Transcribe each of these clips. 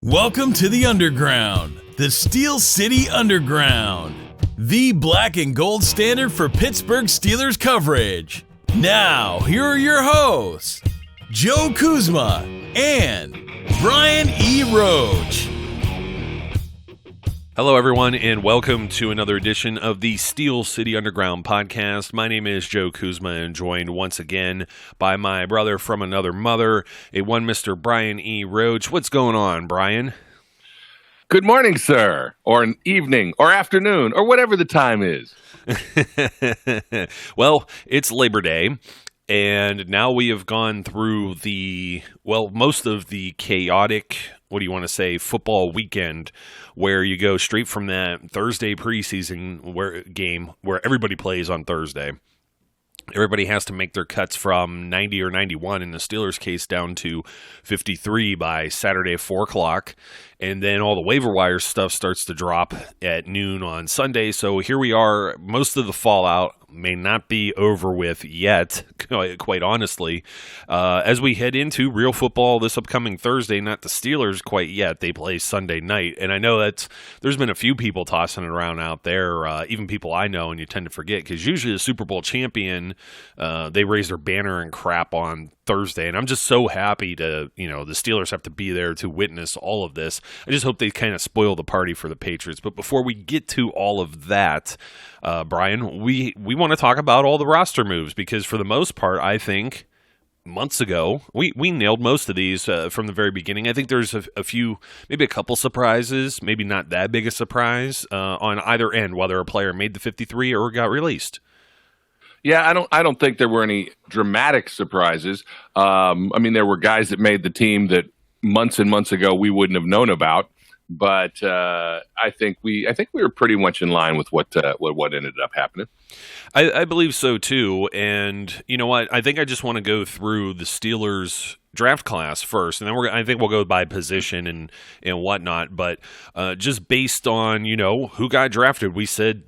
Welcome to the Underground, the Steel City Underground, the black and gold standard for Pittsburgh Steelers coverage. Now, here are your hosts, Joe Kuzma and Brian E. Roach. Hello, everyone, and welcome to another edition of the Steel City Underground podcast. My name is Joe Kuzma, and joined once again by my brother from another mother, one Mr. Brian E. Roach. What's going on, Brian? Good morning, sir, or an evening, or afternoon, or whatever the time is. Well, it's Labor Day. And now we have gone through most of the chaotic, football weekend, where you go straight from that Thursday preseason game where everybody plays on Thursday. Everybody has to make their cuts from 90 or 91, in the Steelers' case, down to 53 by Saturday at 4 o'clock. And then all the waiver wire stuff starts to drop at noon on Sunday. So here we are. Most of the fallout may not be over with yet, quite honestly. As we head into real football this upcoming Thursday, not the Steelers quite yet. They play Sunday night. And I know that there's been a few people tossing it around out there, even people I know, and you tend to forget, because usually the Super Bowl champion, they raise their banner and crap on Thursday, and I'm just so happy to, the Steelers have to be there to witness all of this. I just hope they kind of spoil the party for the Patriots. But before we get to all of that, Brian, we want to talk about all the roster moves, because for the most part, I think months ago, we nailed most of these from the very beginning. I think there's a few, maybe a couple surprises, maybe not that big a surprise on either end, whether a player made the 53 or got released. Yeah, I don't think there were any dramatic surprises. There were guys that made the team that months and months ago we wouldn't have known about. But I think we were pretty much in line with what ended up happening. I believe so too. And you know what? I think I just want to go through the Steelers draft class first, and then I think we'll go by position and whatnot. But just based on who got drafted, we said,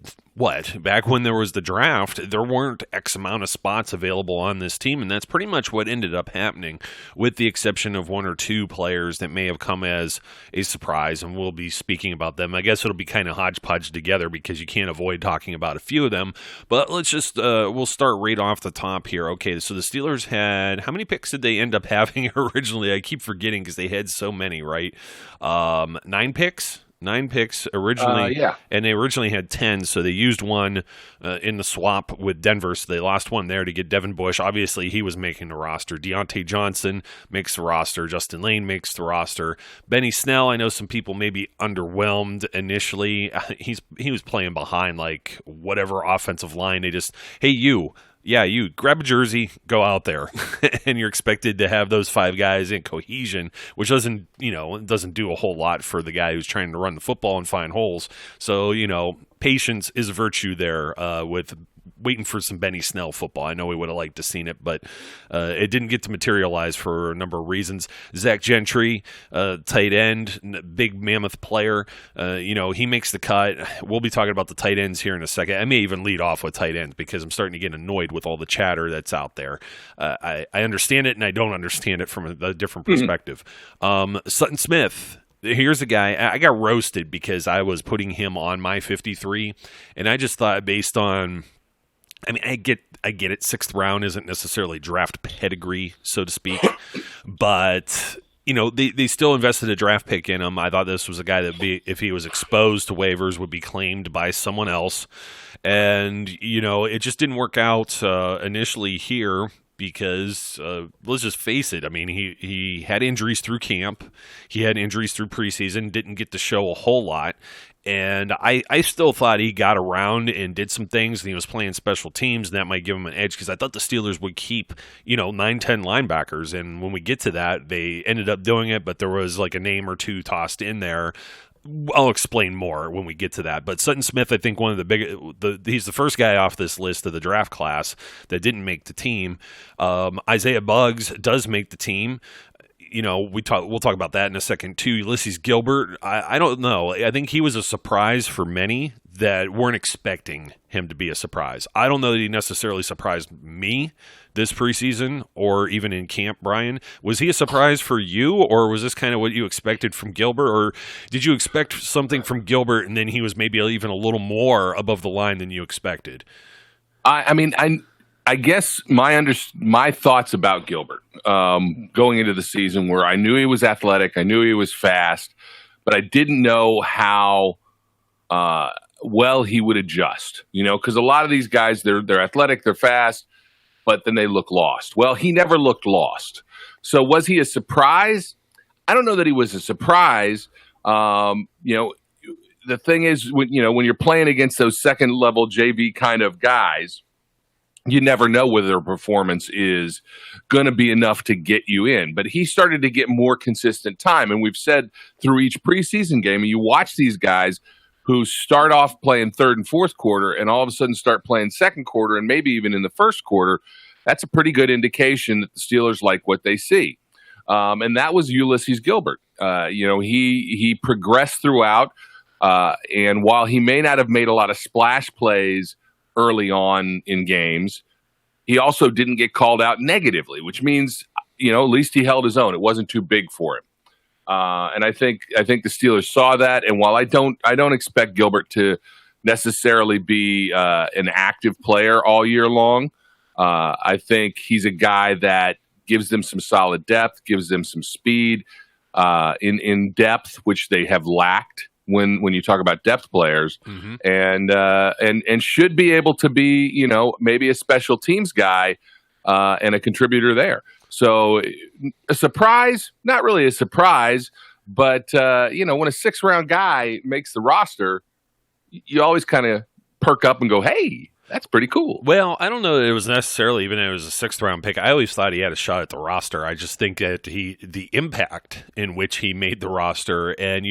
back when there was the draft, there weren't X amount of spots available on this team, and that's pretty much what ended up happening, with the exception of one or two players that may have come as a surprise, and we'll be speaking about them. I guess it'll be kind of hodgepodge together because you can't avoid talking about a few of them, but let's just, we'll start right off the top here. Okay, so the Steelers had, how many picks did they end up having originally? I keep forgetting because they had so many, right? 9 picks? 9 picks originally, and they originally had 10, so they used one in the swap with Denver, so they lost one there to get Devin Bush. Obviously, he was making the roster. Deontay Johnson makes the roster. Justin Lane makes the roster. Benny Snell, I know some people may be underwhelmed initially. He was playing behind, like, whatever offensive line. They just, hey, you grab a jersey, go out there, and you're expected to have those 5 guys in cohesion, which doesn't do a whole lot for the guy who's trying to run the football and find holes. So, patience is a virtue there with waiting for some Benny Snell football. I know we would have liked to seen it, but it didn't get to materialize for a number of reasons. Zach Gentry, tight end, big mammoth player, he makes the cut. We'll be talking about the tight ends here in a second. I may even lead off with tight ends because I'm starting to get annoyed with all the chatter that's out there. I understand it and I don't understand it from a different perspective. Sutton Smith. Here's a guy, I got roasted because I was putting him on my 53, and I just thought based on, I get it. 6th round isn't necessarily draft pedigree, so to speak, but they still invested a draft pick in him. I thought this was a guy that if he was exposed to waivers, would be claimed by someone else, and it just didn't work out initially here. Because let's just face it, he had injuries through camp, he had injuries through preseason, didn't get to show a whole lot, and I still thought he got around and did some things, and he was playing special teams, and that might give him an edge, because I thought the Steelers would keep, 9-10 linebackers, and when we get to that, they ended up doing it, but there was like a name or two tossed in there. I'll explain more when we get to that. But Sutton Smith, I think one of he's the first guy off this list of the draft class that didn't make the team. Isaiah Buggs does make the team. we'll talk about that in a second too. Ulysses Gilbert, I don't know. I think he was a surprise for many that weren't expecting him to be a surprise. I don't know that he necessarily surprised me this preseason or even in camp, Brian. Was he a surprise for you, or was this kind of what you expected from Gilbert, or did you expect something from Gilbert and then he was maybe even a little more above the line than you expected? I guess my thoughts about Gilbert going into the season were I knew he was athletic, I knew he was fast, but I didn't know how well he would adjust. Because a lot of these guys, they're athletic, they're fast, but then they look lost. Well, he never looked lost. So was he a surprise? I don't know that he was a surprise. The thing is, when you're playing against those second level JV kind of guys, you never know whether their performance is going to be enough to get you in. But he started to get more consistent time. And we've said through each preseason game, you watch these guys who start off playing third and fourth quarter and all of a sudden start playing second quarter and maybe even in the first quarter. That's a pretty good indication that the Steelers like what they see. And that was Ulysses Gilbert. He progressed throughout. And while he may not have made a lot of splash plays early on in games, he also didn't get called out negatively, which means, at least he held his own. It wasn't too big for him. And I think the Steelers saw that. And while I don't expect Gilbert to necessarily be an active player all year long, I think he's a guy that gives them some solid depth, gives them some speed in depth, which they have lacked when you talk about depth players, mm-hmm. and should be able to be, maybe a special teams guy and a contributor there. So a surprise, not really a surprise, but when a 6th-round guy makes the roster, you always kind of perk up and go, hey, that's pretty cool. Well, I don't know that it was necessarily even if it was a 6th-round pick. I always thought he had a shot at the roster. I just think that the impact in which he made the roster, and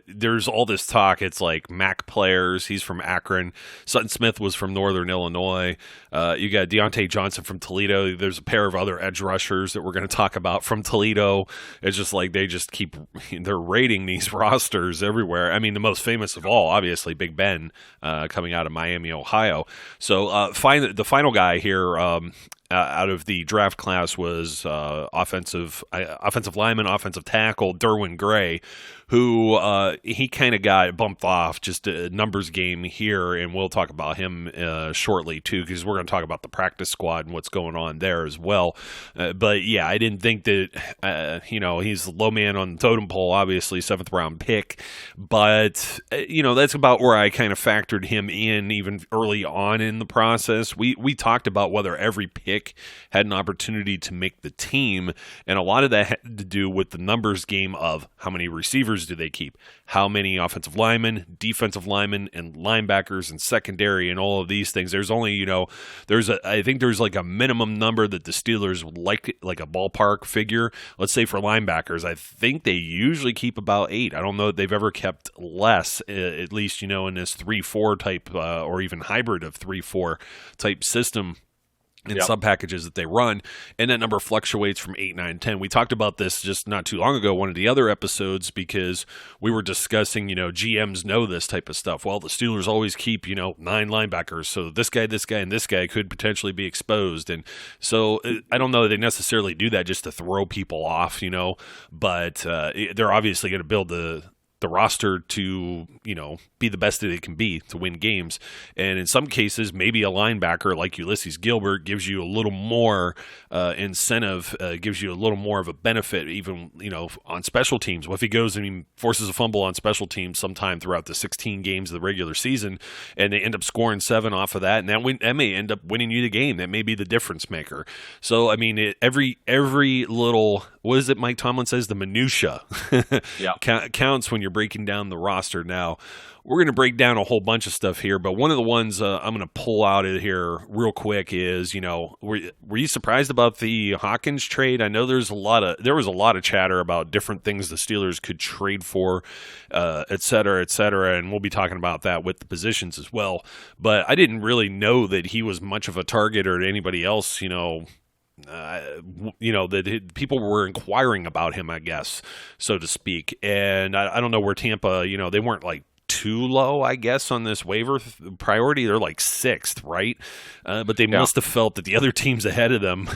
there's all this talk. It's like MAC players. He's from Akron. Sutton Smith was from Northern Illinois. You got Deontay Johnson from Toledo. There's a pair of other edge rushers that we're going to talk about from Toledo. It's just like they just they're rating these rosters everywhere. I mean, the most famous of all, obviously, Big Ben coming out of Miami, Ohio. So the final guy here out of the draft class was offensive lineman, offensive tackle, Derwin Gray, who he kind of got bumped off, just a numbers game here, and we'll talk about him shortly too, because we're going to talk about the practice squad and what's going on there as well. But yeah, I didn't think that he's the low man on the totem pole, obviously 7th-round pick, but that's about where I kind of factored him in even early on in the process. We talked about whether every pick had an opportunity to make the team, and a lot of that had to do with the numbers game of how many receivers do they keep, how many offensive linemen, defensive linemen, and linebackers and secondary and all of these things. There's only, I think there's like a minimum number that the Steelers would like a ballpark figure. Let's say for linebackers, I think they usually keep about 8. I don't know that they've ever kept less, at least, in this 3-4 type or even hybrid of 3-4 type system in sub packages that they run, and that number fluctuates from 8, 9, 10. We talked about this just not too long ago, one of the other episodes, because we were discussing, GMs know this type of stuff. Well, the Steelers always keep, 9 linebackers, so this guy, and this guy could potentially be exposed, and so I don't know that they necessarily do that just to throw people off, but they're obviously going to build the roster to, be the best that it can be to win games. And in some cases, maybe a linebacker like Ulysses Gilbert gives you a little more incentive, gives you a little more of a benefit, even, on special teams. Well, if he goes and he forces a fumble on special teams sometime throughout the 16 games of the regular season, and they end up scoring 7 off of that, and that may end up winning you the game. That may be the difference maker. So, I mean, every little, what is it Mike Tomlin says? The minutia counts when you're breaking down the roster. Now, we're going to break down a whole bunch of stuff here, but one of the ones I'm going to pull out of here real quick is, were you surprised about the Hawkins trade? I know there was a lot of chatter about different things the Steelers could trade for, et cetera, and we'll be talking about that with the positions as well. But I didn't really know that he was much of a target or anybody else, that people were inquiring about him, I guess, so to speak. And I don't know where Tampa, they weren't like too low, I guess, on this waiver priority. They're like 6th, right? But they must have felt that the other teams ahead of them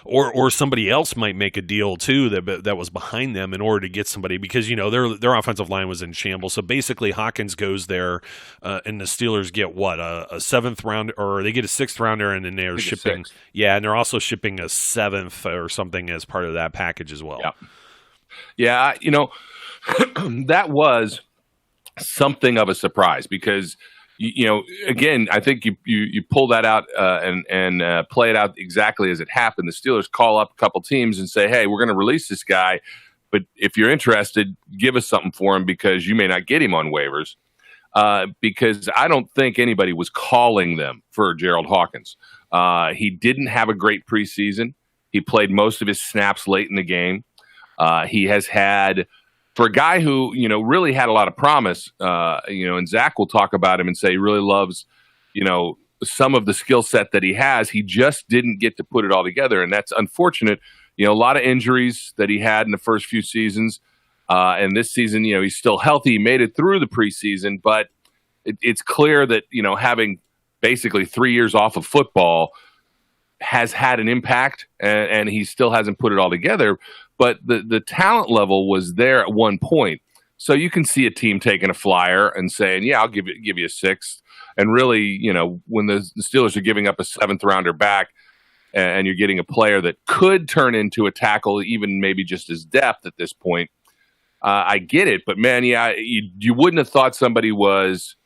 or somebody else might make a deal too that was behind them in order to get somebody, because their offensive line was in shambles. So basically Hawkins goes there and the Steelers get a 7th round, or they get a 6th rounder, and then they're shipping and they're also shipping a 7th or something as part of that package as well. Yeah, that was something of a surprise, because again, I think you pull that out and play it out exactly as it happened. The Steelers call up a couple teams and say, hey, we're going to release this guy, but if you're interested, give us something for him, because you may not get him on waivers, because I don't think anybody was calling them for Gerald Hawkins. He didn't have a great preseason. He played most of his snaps late in the game. He has had, for a guy who, really had a lot of promise, and Zach will talk about him and say he really loves, some of the skill set that he has, he just didn't get to put it all together. And that's unfortunate. A lot of injuries that he had in the first few seasons. And this season, he's still healthy. He made it through the preseason, but it's clear that, having basically 3 years off of football has had an impact, and he still hasn't put it all together. But the talent level was there at one point. So you can see a team taking a flyer and saying, yeah, I'll give you a 6th. And really, when the Steelers are giving up a 7th rounder back, and you're getting a player that could turn into a tackle, even maybe just as depth at this point, I get it. But man, you wouldn't have thought somebody was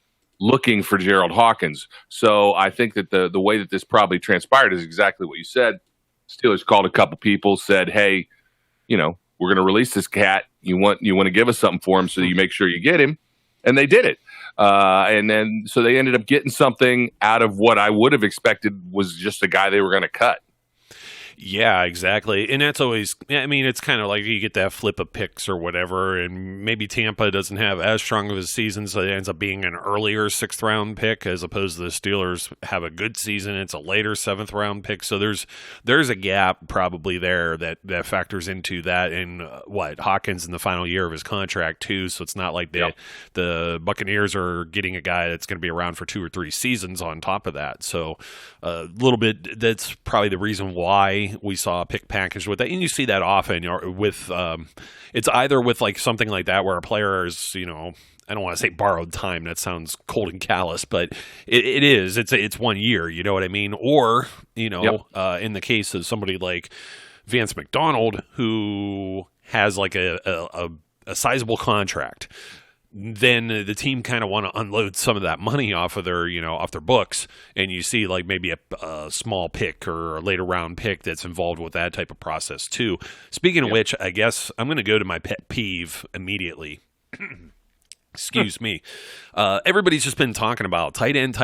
looking for Gerald Hawkins. So I think that the way that this probably transpired is exactly what you said. Steelers called a couple people, said, hey, we're going to release this cat. You want to give us something for him, so you make sure you get him. And they did it. And then, so they ended up getting something out of what I would have expected was just a guy they were going to cut. Yeah, exactly. And that's always, it's kind of like you get that flip of picks or whatever, and maybe Tampa doesn't have as strong of a season, so it ends up being an earlier 6th round pick, as opposed to the Steelers have a good season. It's a later 7th round pick. So there's a gap probably there that factors into that. And Hawkins in the final year of his contract too. So it's not like the Buccaneers are getting a guy that's going to be around for 2 or 3 seasons on top of that. So a little bit, that's probably the reason why we saw a pick package with that. And you see that often with it's either with like something like that where a player is, I don't want to say borrowed time, that sounds cold and callous, but it's 1 year, you know what I mean? Or in the case of somebody like Vance McDonald, who has like a sizable contract, then the team kind of want to unload some of that money off of their, off their books, and you see like maybe a small pick or a later round pick that's involved with that type of process too. Speaking of which, I guess I'm going to go to my pet peeve immediately. Excuse me. Everybody's just been talking about tight end.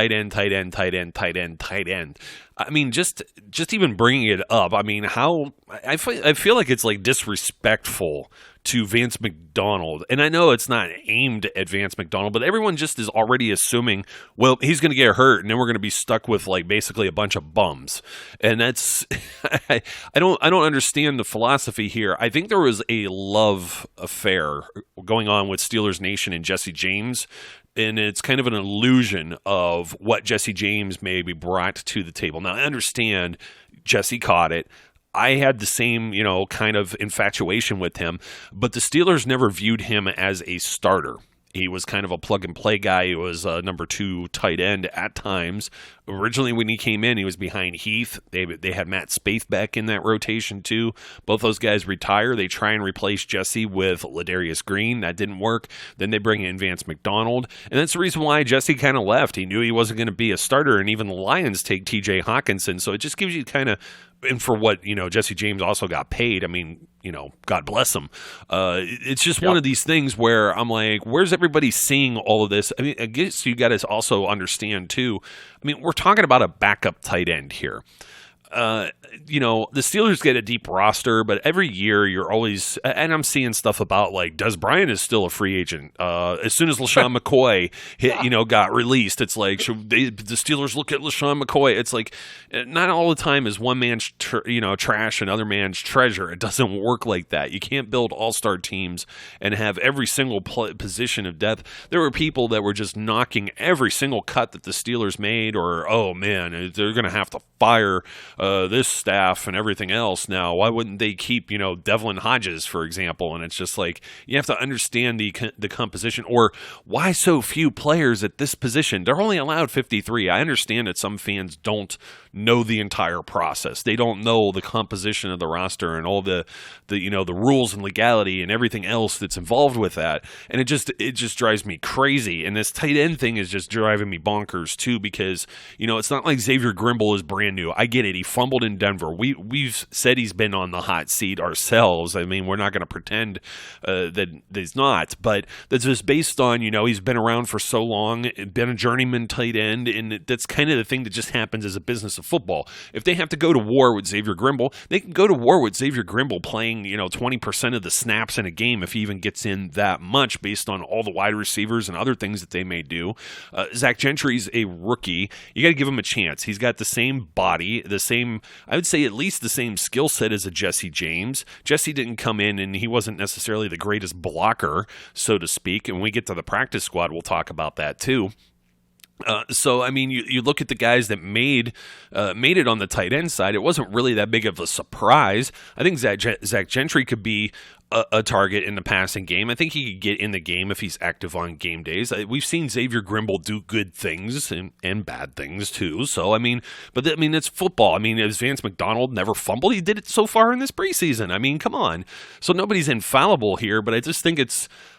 I mean, just even bringing it up. I mean, how I feel like it's like disrespectful to Vance McDonald. And I know it's not aimed at Vance McDonald, but everyone just is already assuming, well, he's going to get hurt and then we're going to be stuck with like basically a bunch of bums. And that's I don't understand the philosophy here. I think there was a love affair going on with Steelers Nation and Jesse James. And it's kind of an illusion of what Jesse James maybe brought to the table. Now, I understand Jesse caught it. I had the same, kind of infatuation with him, but the Steelers never viewed him as a starter. He was kind of a plug-and-play guy. He was a number 2 tight end at times. Originally, when he came in, he was behind Heath. They had Matt Spaeth back in that rotation, too. Both those guys retire. They try and replace Jesse with Ladarius Green. That didn't work. Then they bring in Vance McDonald. And that's the reason why Jesse kind of left. He knew he wasn't going to be a starter, and even the Lions take T.J. Hawkinson. So it just gives you kind of, and for what, Jesse James also got paid, I mean, God bless him. It's just one of these things where I'm like, where's everybody seeing all of this? I mean, I guess you got to also understand, too. I mean, we're talking about a backup tight end here. the Steelers get a deep roster, but every year you're always, and I'm seeing stuff about like, Des Bryant is still a free agent. As soon as LaShawn McCoy got released, it's like, should the Steelers look at LaShawn McCoy? It's like, not all the time is one man's, trash another man's treasure. It doesn't work like that. You can't build all-star teams and have every single position of depth. There were people that were just knocking every single cut that the Steelers made, or, oh man, they're going to have to fire this staff and everything else now. Why wouldn't they keep, Devlin Hodges, for example? And it's just like, you have to understand the composition, or why so few players at this position? They're only allowed 53. I understand that some fans don't know the entire process. They don't know the composition of the roster and all the rules and legality and everything else that's involved with that. And it just drives me crazy. And this tight end thing is just driving me bonkers too, because, it's not like Xavier Grimble is brand new. I get it. He fumbled in Denver. We've said he's been on the hot seat ourselves. I mean, we're not going to pretend that he's not, but that's just based on, he's been around for so long, been a journeyman tight end, and that's kind of the thing that just happens as a business of football. If they have to go to war with Xavier Grimble, they can go to war with Xavier Grimble playing, 20% of the snaps in a game if he even gets in that much, based on all the wide receivers and other things that they may do. Zach Gentry's a rookie. You got to give him a chance. He's got the same body, I would say at least the same skill set as a Jesse James. Jesse didn't come in and he wasn't necessarily the greatest blocker, so to speak. And when we get to the practice squad, we'll talk about that too. So, I mean, you look at the guys that made it on the tight end side, it wasn't really that big of a surprise. I think Zach Gentry could be a target in the passing game. I think he could get in the game if he's active on game days. We've seen Xavier Grimble do good things and bad things too. So, it's football. I mean, has Vance McDonald never fumbled? He did it so far in this preseason. I mean, come on. So nobody's infallible here, but I just think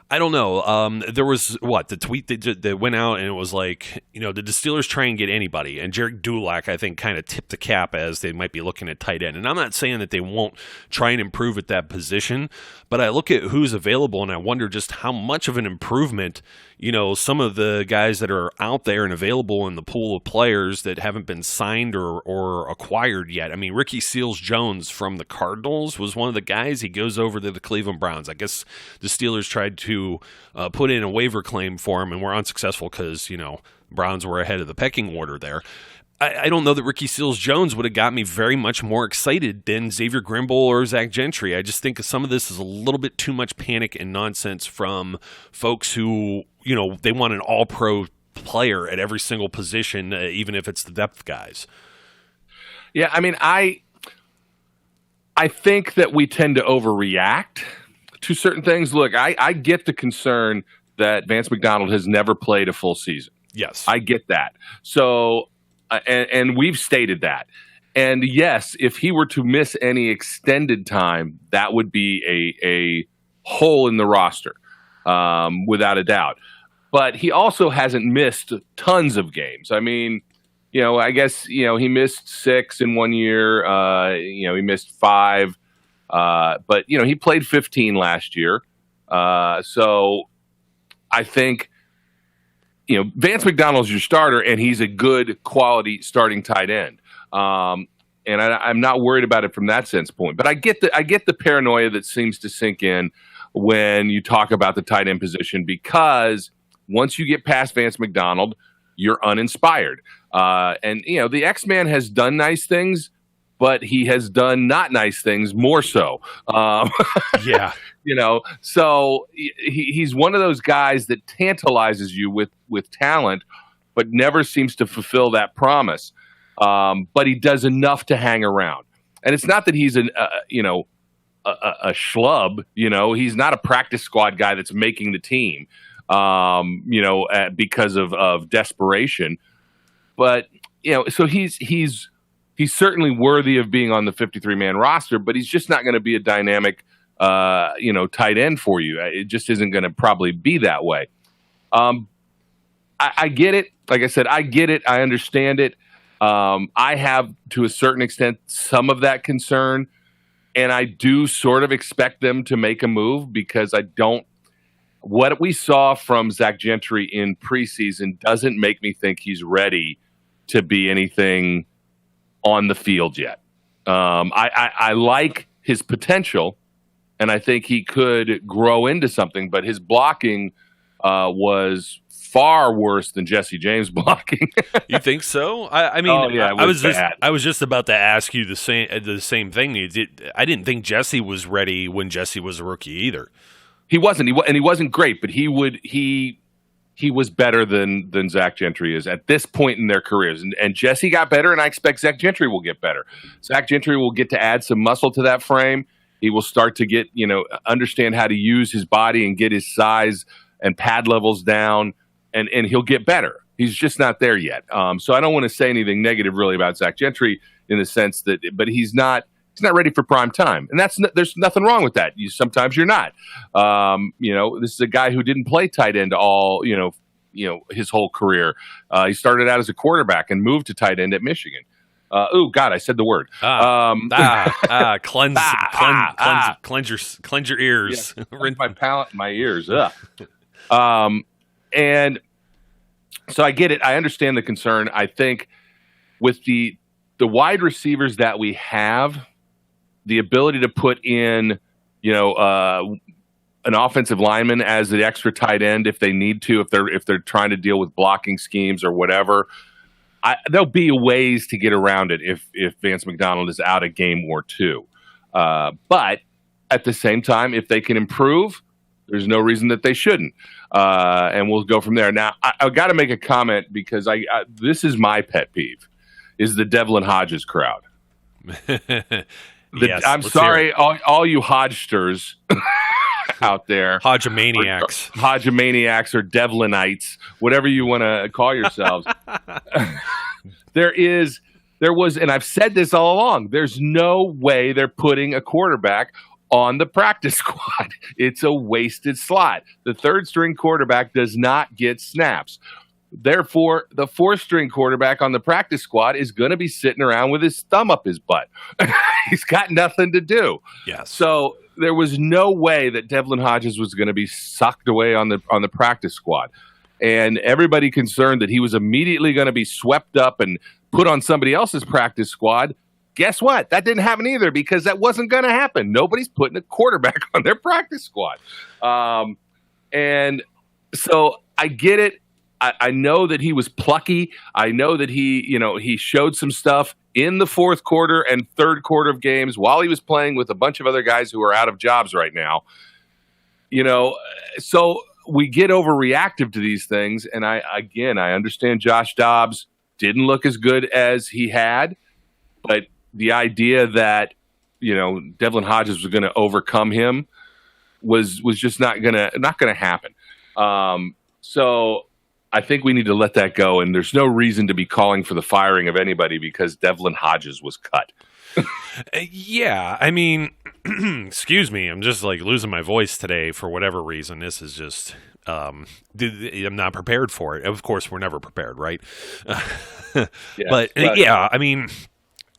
I don't know. There was the tweet that went out, and it was like, did the Steelers try and get anybody? And Jarek Dulac, I think, kind of tipped the cap as they might be looking at tight end. And I'm not saying that they won't try and improve at that position, but I look at who's available, and I wonder just how much of an improvement, some of the guys that are out there and available in the pool of players that haven't been signed or acquired yet. I mean, Ricky Seals-Jones from the Cardinals was one of the guys. He goes over to the Cleveland Browns. I guess the Steelers tried to put in a waiver claim for him and were unsuccessful because, Browns were ahead of the pecking order there. I don't know that Ricky Seals-Jones would have got me very much more excited than Xavier Grimble or Zach Gentry. I just think some of this is a little bit too much panic and nonsense from folks who, they want an all-pro player at every single position, even if it's the depth guys. Yeah, I mean, I think that we tend to overreact to certain things. Look, I get the concern that Vance McDonald has never played a full season. Yes. I get that. So, and we've stated that. And yes, if he were to miss any extended time, that would be a hole in the roster, without a doubt. But he also hasn't missed tons of games. I mean, I guess, he missed 6 in 1 year. He missed 5. But, he played 15 last year. So I think, Vance McDonald's your starter, and he's a good quality starting tight end. And I'm not worried about it from that sense point. But I get the paranoia that seems to sink in when you talk about the tight end position, because once you get past Vance McDonald, you're uninspired. And the X-Man has done nice things, but he has done not nice things more so. Yeah. So he's one of those guys that tantalizes you with talent, but never seems to fulfill that promise. But he does enough to hang around. And it's not that he's a schlub. He's not a practice squad guy that's making the team, because of desperation. But, so he's certainly worthy of being on the 53-man roster, but he's just not going to be a dynamic, tight end for you. It just isn't going to probably be that way. I get it. Like I said, I get it. I understand it. I have, to a certain extent, some of that concern, and I do sort of expect them to make a move, because what we saw from Zach Gentry in preseason doesn't make me think he's ready to be anything on the field yet. I like his potential, and I think he could grow into something, but his blocking was far worse than Jesse James blocking. You think so? I mean, Oh, yeah, I was just about to ask you the same thing. I didn't think Jesse was ready when Jesse was a rookie either. He wasn't. He wasn't great, but he was better than Zach Gentry is at this point in their careers. And Jesse got better, and I expect Zach Gentry will get better. Zach Gentry will get to add some muscle to that frame. He will start to get, understand how to use his body and get his size and pad levels down, and he'll get better. He's just not there yet. So I don't want to say anything negative really about Zach Gentry in the sense that, but he's not ready for prime time. And there's nothing wrong with that. Sometimes you're not. This is a guy who didn't play tight end all, his whole career. He started out as a quarterback and moved to tight end at Michigan. God, I said the word. Cleanse your ears. Yeah, rinse my palate and my ears. And so I get it. I understand the concern. I think with the wide receivers that we have, the ability to put in, an offensive lineman as the extra tight end if they need to, if they're trying to deal with blocking schemes or whatever, there'll be ways to get around it if Vance McDonald is out a game or two. But at the same time, if they can improve, there's no reason that they shouldn't. And we'll go from there. Now, I've got to make a comment because this is my pet peeve, is the Devlin Hodges crowd. Yes, I'm sorry, all you Hodgesters out there. Hodgemaniacs. Hodgemaniacs or Devlinites, whatever you want to call yourselves. There was, and I've said this all along, there's no way they're putting a quarterback on the practice squad. It's a wasted slot. The third string quarterback does not get snaps. Therefore, the fourth string quarterback on the practice squad is going to be sitting around with his thumb up his butt. He's got nothing to do. Yes. So there was no way that Devlin Hodges was going to be sucked away on the practice squad. And everybody concerned that he was immediately going to be swept up and put on somebody else's practice squad. Guess what? That didn't happen either, because that wasn't going to happen. Nobody's putting a quarterback on their practice squad. And so I get it. I know that he was plucky. I know that he showed some stuff in the fourth quarter and third quarter of games while he was playing with a bunch of other guys who are out of jobs right now. So we get overreactive to these things. And I understand Josh Dobbs didn't look as good as he had, but the idea that, Devlin Hodges was going to overcome him was just not going to happen. So I think we need to let that go, and there's no reason to be calling for the firing of anybody because Devlin Hodges was cut. Yeah, I mean, excuse me, I'm just losing my voice today for whatever reason. This is just, I'm not prepared for it. Of course, we're never prepared, right? But yeah, I mean,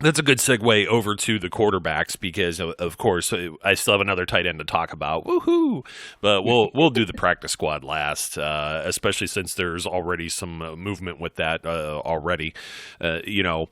that's a good segue over to the quarterbacks because, of course, I still have another tight end to talk about. Woohoo! But we'll do the practice squad last, especially since there's already some movement with that already. The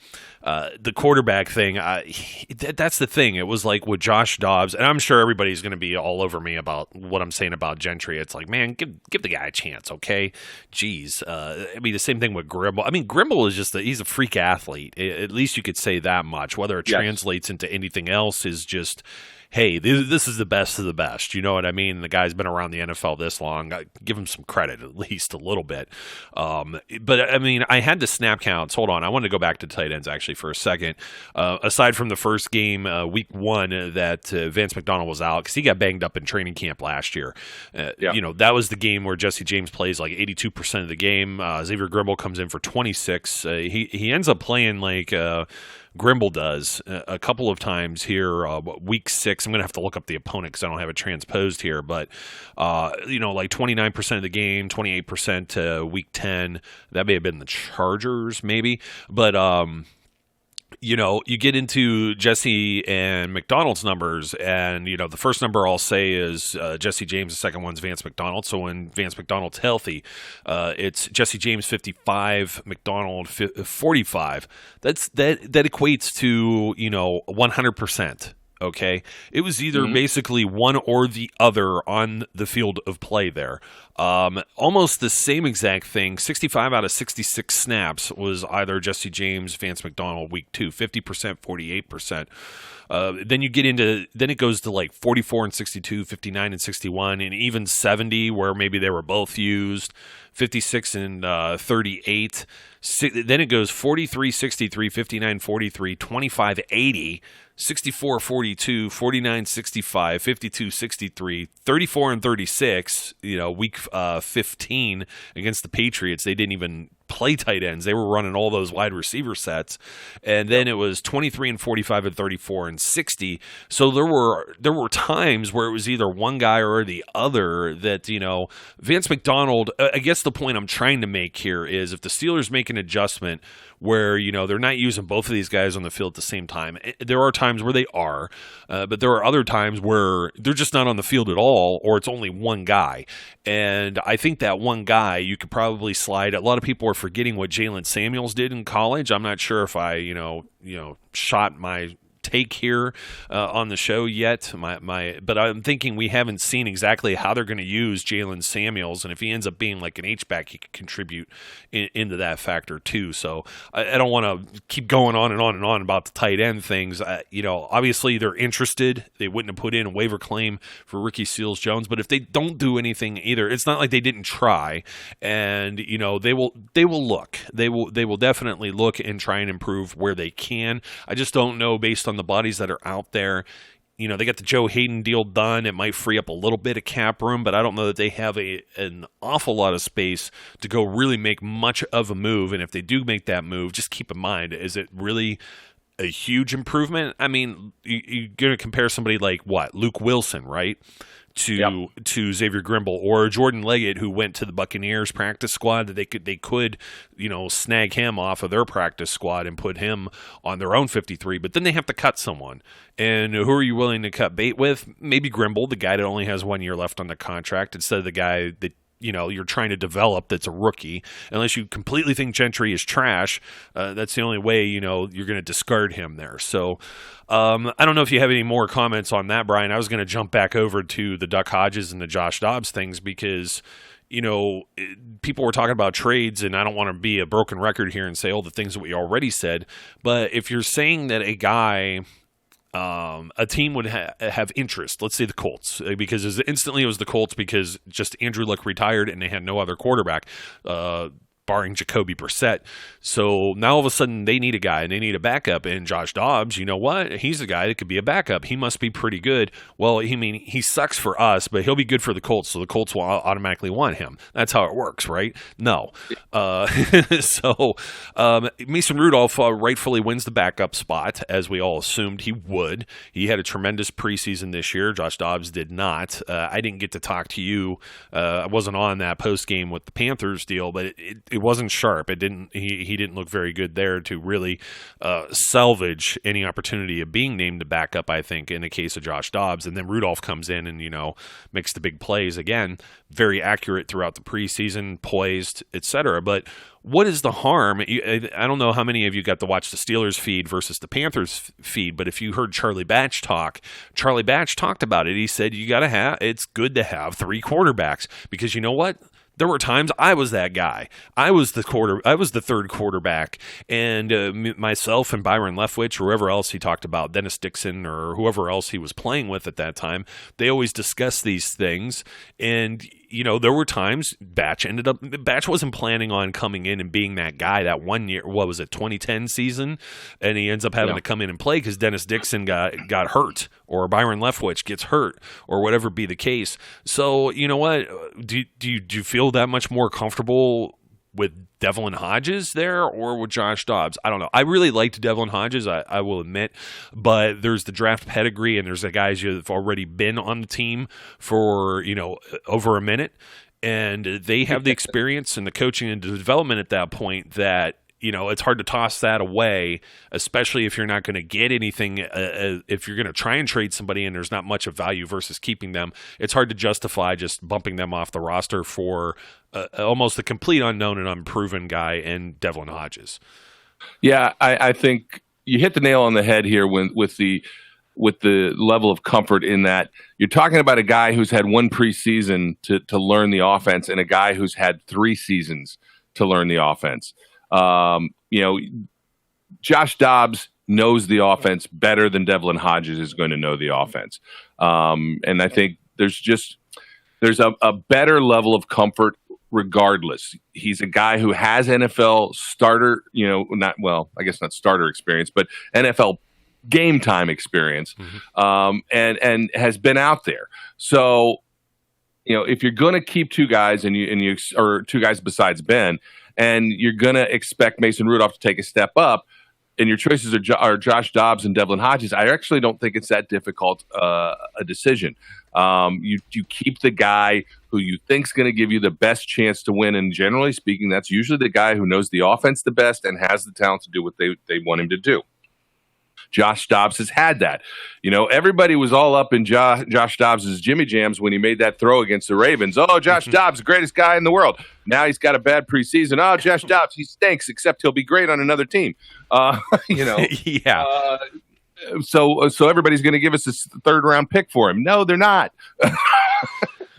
quarterback thing, that's the thing. It was like with Josh Dobbs, and I'm sure everybody's going to be all over me about what I'm saying about Gentry. It's like, man, give the guy a chance, okay? Jeez. I mean, the same thing with Grimble. I mean, Grimble is he's a freak athlete. At least you could say that much. Whether it translates into anything else is just, hey, this is the best of the best. You know what I mean? The guy's been around the NFL this long. Give him some credit, at least a little bit. But, I mean, I had the snap counts. Hold on. I wanted to go back to tight ends, actually, for a second. Aside from the first game, week one, that Vance McDonald was out because he got banged up in training camp last year. That was the game where Jesse James plays 82% of the game. Xavier Grimble comes in for 26. He ends up playing Grimble does a couple of times here. Week 6, I'm going to have to look up the opponent because I don't have it transposed here, but 29% of the game, 28% week 10. That may have been the Chargers, maybe, but you get into Jesse and McDonald's numbers, and the first number I'll say is Jesse James. The second one's Vance McDonald. So when Vance McDonald's healthy, it's Jesse James 55, McDonald 45. That equates to 100%. Okay, it was either basically one or the other on the field of play there. Almost the same exact thing. 65 out of 66 snaps was either Jesse James, Vance McDonald, week 2, 50%, 48%. Then it goes to like 44 and 62, 59 and 61, and even 70 where maybe they were both used, 56 and 38. Then it goes 43, 63, 59, 43, 25, 80, 64, 42, 49, 65, 52, 63, 34 and 36, week 15 against the Patriots. They didn't even play tight ends. They were running all those wide receiver sets. And then it was 23 and 45 and 34 and 60. So there were times where it was either one guy or the other that, Vance McDonald, I guess the point I'm trying to make here is if the Steelers make an adjustment where, they're not using both of these guys on the field at the same time. There are times where they are, but there are other times where they're just not on the field at all, or it's only one guy. And I think that one guy, you could probably slide. A lot of people are forgetting what Jalen Samuels did in college. I'm not sure if I, shot my take here on the show yet. But I'm thinking we haven't seen exactly how they're going to use Jalen Samuels, and if he ends up being like an H-back, he could contribute into that factor too. So I don't want to keep going on and on and on about the tight end things. Obviously they're interested. They wouldn't have put in a waiver claim for Ricky Seals-Jones, but if they don't do anything either, it's not like they didn't try. And they will look. They will definitely look and try and improve where they can. I just don't know based on the bodies that are out there. They got the Joe Hayden deal done. It might free up a little bit of cap room, but I don't know that they have an awful lot of space to go really make much of a move. And if they do make that move, just keep in mind, is it really a huge improvement? I mean, you're going to compare somebody like Luke Wilson, right? To Xavier Grimble or Jordan Leggett, who went to the Buccaneers practice squad, that they could snag him off of their practice squad and put him on their own 53, but then they have to cut someone. And who are you willing to cut bait with? Maybe Grimble, the guy that only has 1 year left on the contract, instead of the guy that you're trying to develop that's a rookie. Unless you completely think Gentry is trash, that's the only way you're going to discard him there. So I don't know if you have any more comments on that, Brian. I was going to jump back over to the Duck Hodges and the Josh Dobbs things because people were talking about trades, and I don't want to be a broken record here and say all the things that we already said, but if you're saying that a guy, a team would have interest, let's say the Colts, because instantly it was the Colts because just Andrew Luck retired and they had no other quarterback, barring Jacoby Brissett. So now all of a sudden they need a guy and they need a backup. And Josh Dobbs, you know what? He's the guy that could be a backup. He must be pretty good. Well, he sucks for us, but he'll be good for the Colts, so the Colts will automatically want him. That's how it works, right? No. So Mason Rudolph rightfully wins the backup spot, as we all assumed he would. He had a tremendous preseason this year. Josh Dobbs did not. I didn't get to talk to you. I wasn't on that post game with the Panthers deal, but it wasn't sharp. It didn't. He didn't look very good there to really salvage any opportunity of being named the backup, I think, in the case of Josh Dobbs. And then Rudolph comes in and makes the big plays again. Very accurate throughout the preseason, poised, etc. But what is the harm? I don't know how many of you got to watch the Steelers feed versus the Panthers feed, but if you heard Charlie Batch talk, Charlie Batch talked about it. He said it's good to have three quarterbacks, because you know what? There were times I was that guy. I was the third quarterback, and myself and Byron Leftwich, or whoever else he talked about, Dennis Dixon, or whoever else he was playing with at that time, they always discussed these things. And there were times Batch wasn't planning on coming in and being that guy that 1 year, 2010 season, and he ends up having to come in and play because Dennis Dixon got hurt, or Byron Leftwich gets hurt, or whatever be the case. So you know what? Do you feel that much more comfortable with Devlin Hodges there or with Josh Dobbs? I don't know. I really liked Devlin Hodges, I will admit, but there's the draft pedigree and there's the guys who have already been on the team for, over a minute, and they have the experience and the coaching and the development at that point that, it's hard to toss that away, especially if you're not going to get anything. If you're going to try and trade somebody and there's not much of value versus keeping them, it's hard to justify just bumping them off the roster for almost a complete unknown and unproven guy in Devlin Hodges. Yeah, I think you hit the nail on the head here with the level of comfort in that you're talking about a guy who's had one preseason to learn the offense and a guy who's had 3 seasons to learn the offense. Josh Dobbs knows the offense better than Devlin Hodges is going to know the offense. And I think there's a better level of comfort regardless. He's a guy who has NFL starter, not starter experience, but NFL game time experience, and has been out there. So, if you're going to keep 2 guys or 2 guys besides Ben, and you're going to expect Mason Rudolph to take a step up, and your choices are Josh Dobbs and Devlin Hodges, I actually don't think it's that difficult a decision. You keep the guy who you think's going to give you the best chance to win, and generally speaking, that's usually the guy who knows the offense the best and has the talent to do what they want him to do. Josh Dobbs has had that. Everybody was all up in Josh Dobbs' Jimmy Jams when he made that throw against the Ravens. Oh, Josh Dobbs, the greatest guy in the world. Now he's got a bad preseason. Oh, Josh Dobbs, he stinks, except he'll be great on another team. Yeah. So everybody's going to give us a 3rd-round pick for him. No, they're not.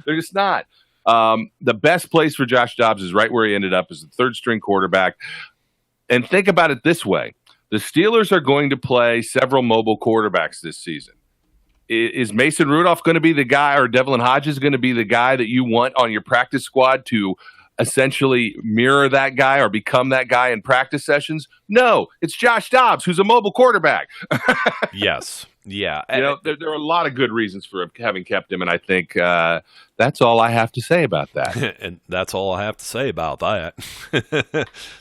They're just not. The best place for Josh Dobbs is right where he ended up as the 3rd-string quarterback. And think about it this way. The Steelers are going to play several mobile quarterbacks this season. Is Mason Rudolph going to be the guy, or Devlin Hodges going to be the guy that you want on your practice squad to essentially mirror that guy or become that guy in practice sessions? No, it's Josh Dobbs, who's a mobile quarterback. Yes. Yeah. There are a lot of good reasons for having kept him, and I think that's all I have to say about that. And that's all I have to say about that.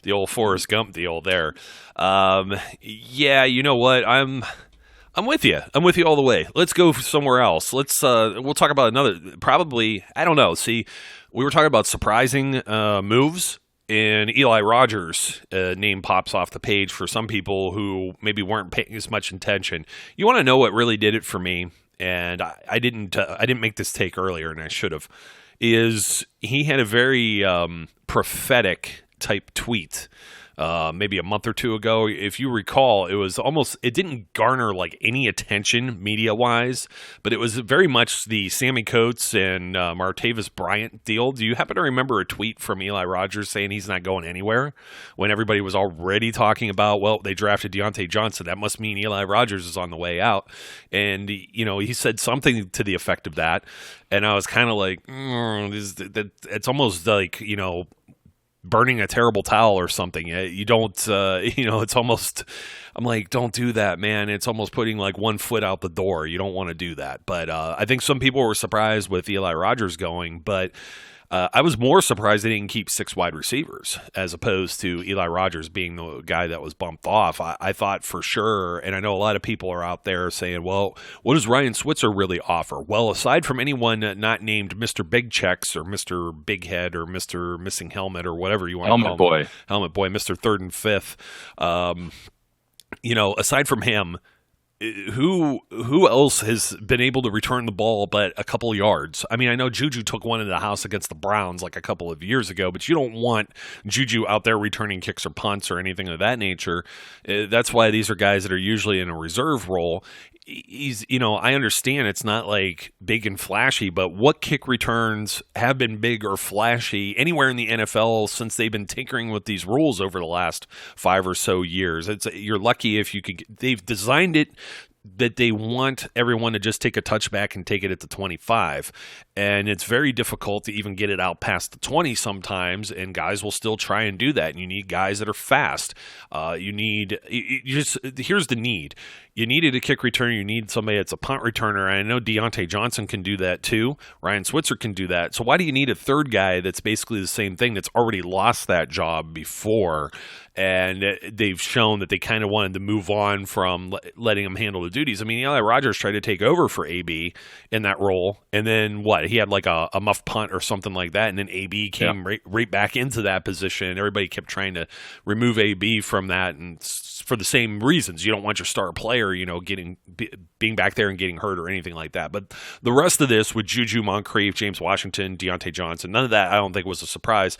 The old Forrest Gump deal there. Yeah, you know what? I'm with you. I'm with you all the way. Let's go somewhere else. We'll talk about another, probably, I don't know. See, we were talking about surprising moves, and Eli Rogers' name pops off the page for some people who maybe weren't paying as much attention. You want to know what really did it for me? And I didn't make this take earlier, and I should have. Is he had a very prophetic type tweet maybe a month or 2 ago. If you recall, it didn't garner like any attention media-wise, but it was very much the Sammy Coates and Martavis Bryant deal. Do you happen to remember a tweet from Eli Rogers saying he's not going anywhere when everybody was already talking about, well, they drafted Deontay Johnson, that must mean Eli Rogers is on the way out? And, he said something to the effect of that, and I was kind of like, it's almost like, burning a terrible towel or something. You don't, it's almost, I'm like, don't do that, man. It's almost putting like one foot out the door. You don't want to do that. But I think some people were surprised with Eli Rogers going, but I was more surprised they didn't keep 6 wide receivers as opposed to Eli Rogers being the guy that was bumped off. I thought for sure, and I know a lot of people are out there saying, well, what does Ryan Switzer really offer? Well, aside from anyone not named Mr. Big Checks or Mr. Big Head or Mr. Missing Helmet or whatever you want to call him. Helmet Boy, Mr. 3rd and 5th. Aside from him, who else has been able to return the ball but a couple yards? I mean, I know Juju took one in the house against the Browns like a couple of years ago, but you don't want Juju out there returning kicks or punts or anything of that nature. That's why these are guys that are usually in a reserve role. I understand it's not like big and flashy, but what kick returns have been big or flashy anywhere in the NFL since they've been tinkering with these rules over the last 5 or so years? You're lucky if you could. They've designed it that they want everyone to just take a touchback and take it at the 25. And it's very difficult to even get it out past the 20 sometimes, and guys will still try and do that. And you need guys that are fast. Here's the need. you needed a kick returner. You need somebody that's a punt returner. And I know Deontay Johnson can do that too. Ryan Switzer can do that. So why do you need a third guy that's basically the same thing that's already lost that job before? And they've shown that they kind of wanted to move on from letting him handle the duties. I mean, Eli Rogers tried to take over for AB in that role. And then what? He had like a muff punt or something like that. And then AB came right back into that position. Everybody kept trying to remove AB from that. And for the same reasons, you don't want your star player, being back there and getting hurt or anything like that. But the rest of this with Juju, Moncrief, James Washington, Deontay Johnson, none of that I don't think was a surprise.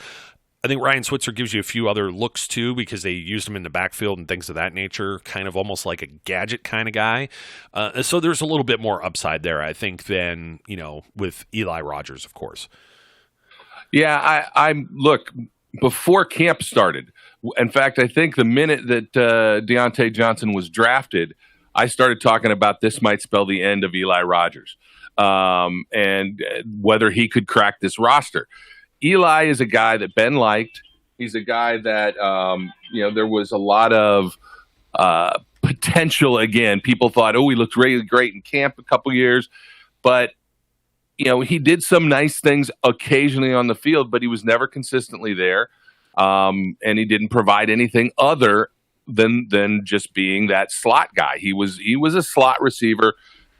I think Ryan Switzer gives you a few other looks too because they used him in the backfield and things of that nature, kind of almost like a gadget kind of guy. So there's a little bit more upside there, I think, than, with Eli Rogers, of course. Yeah, look, before camp started, in fact, I think the minute that Deontay Johnson was drafted, I started talking about this might spell the end of Eli Rogers and whether he could crack this roster. Eli is a guy that Ben liked. He's a guy that, there was a lot of potential. Again, people thought, he looked really great in camp a couple years. But, he did some nice things occasionally on the field, but he was never consistently there. And he didn't provide anything other than just being that slot guy. He was a slot receiver,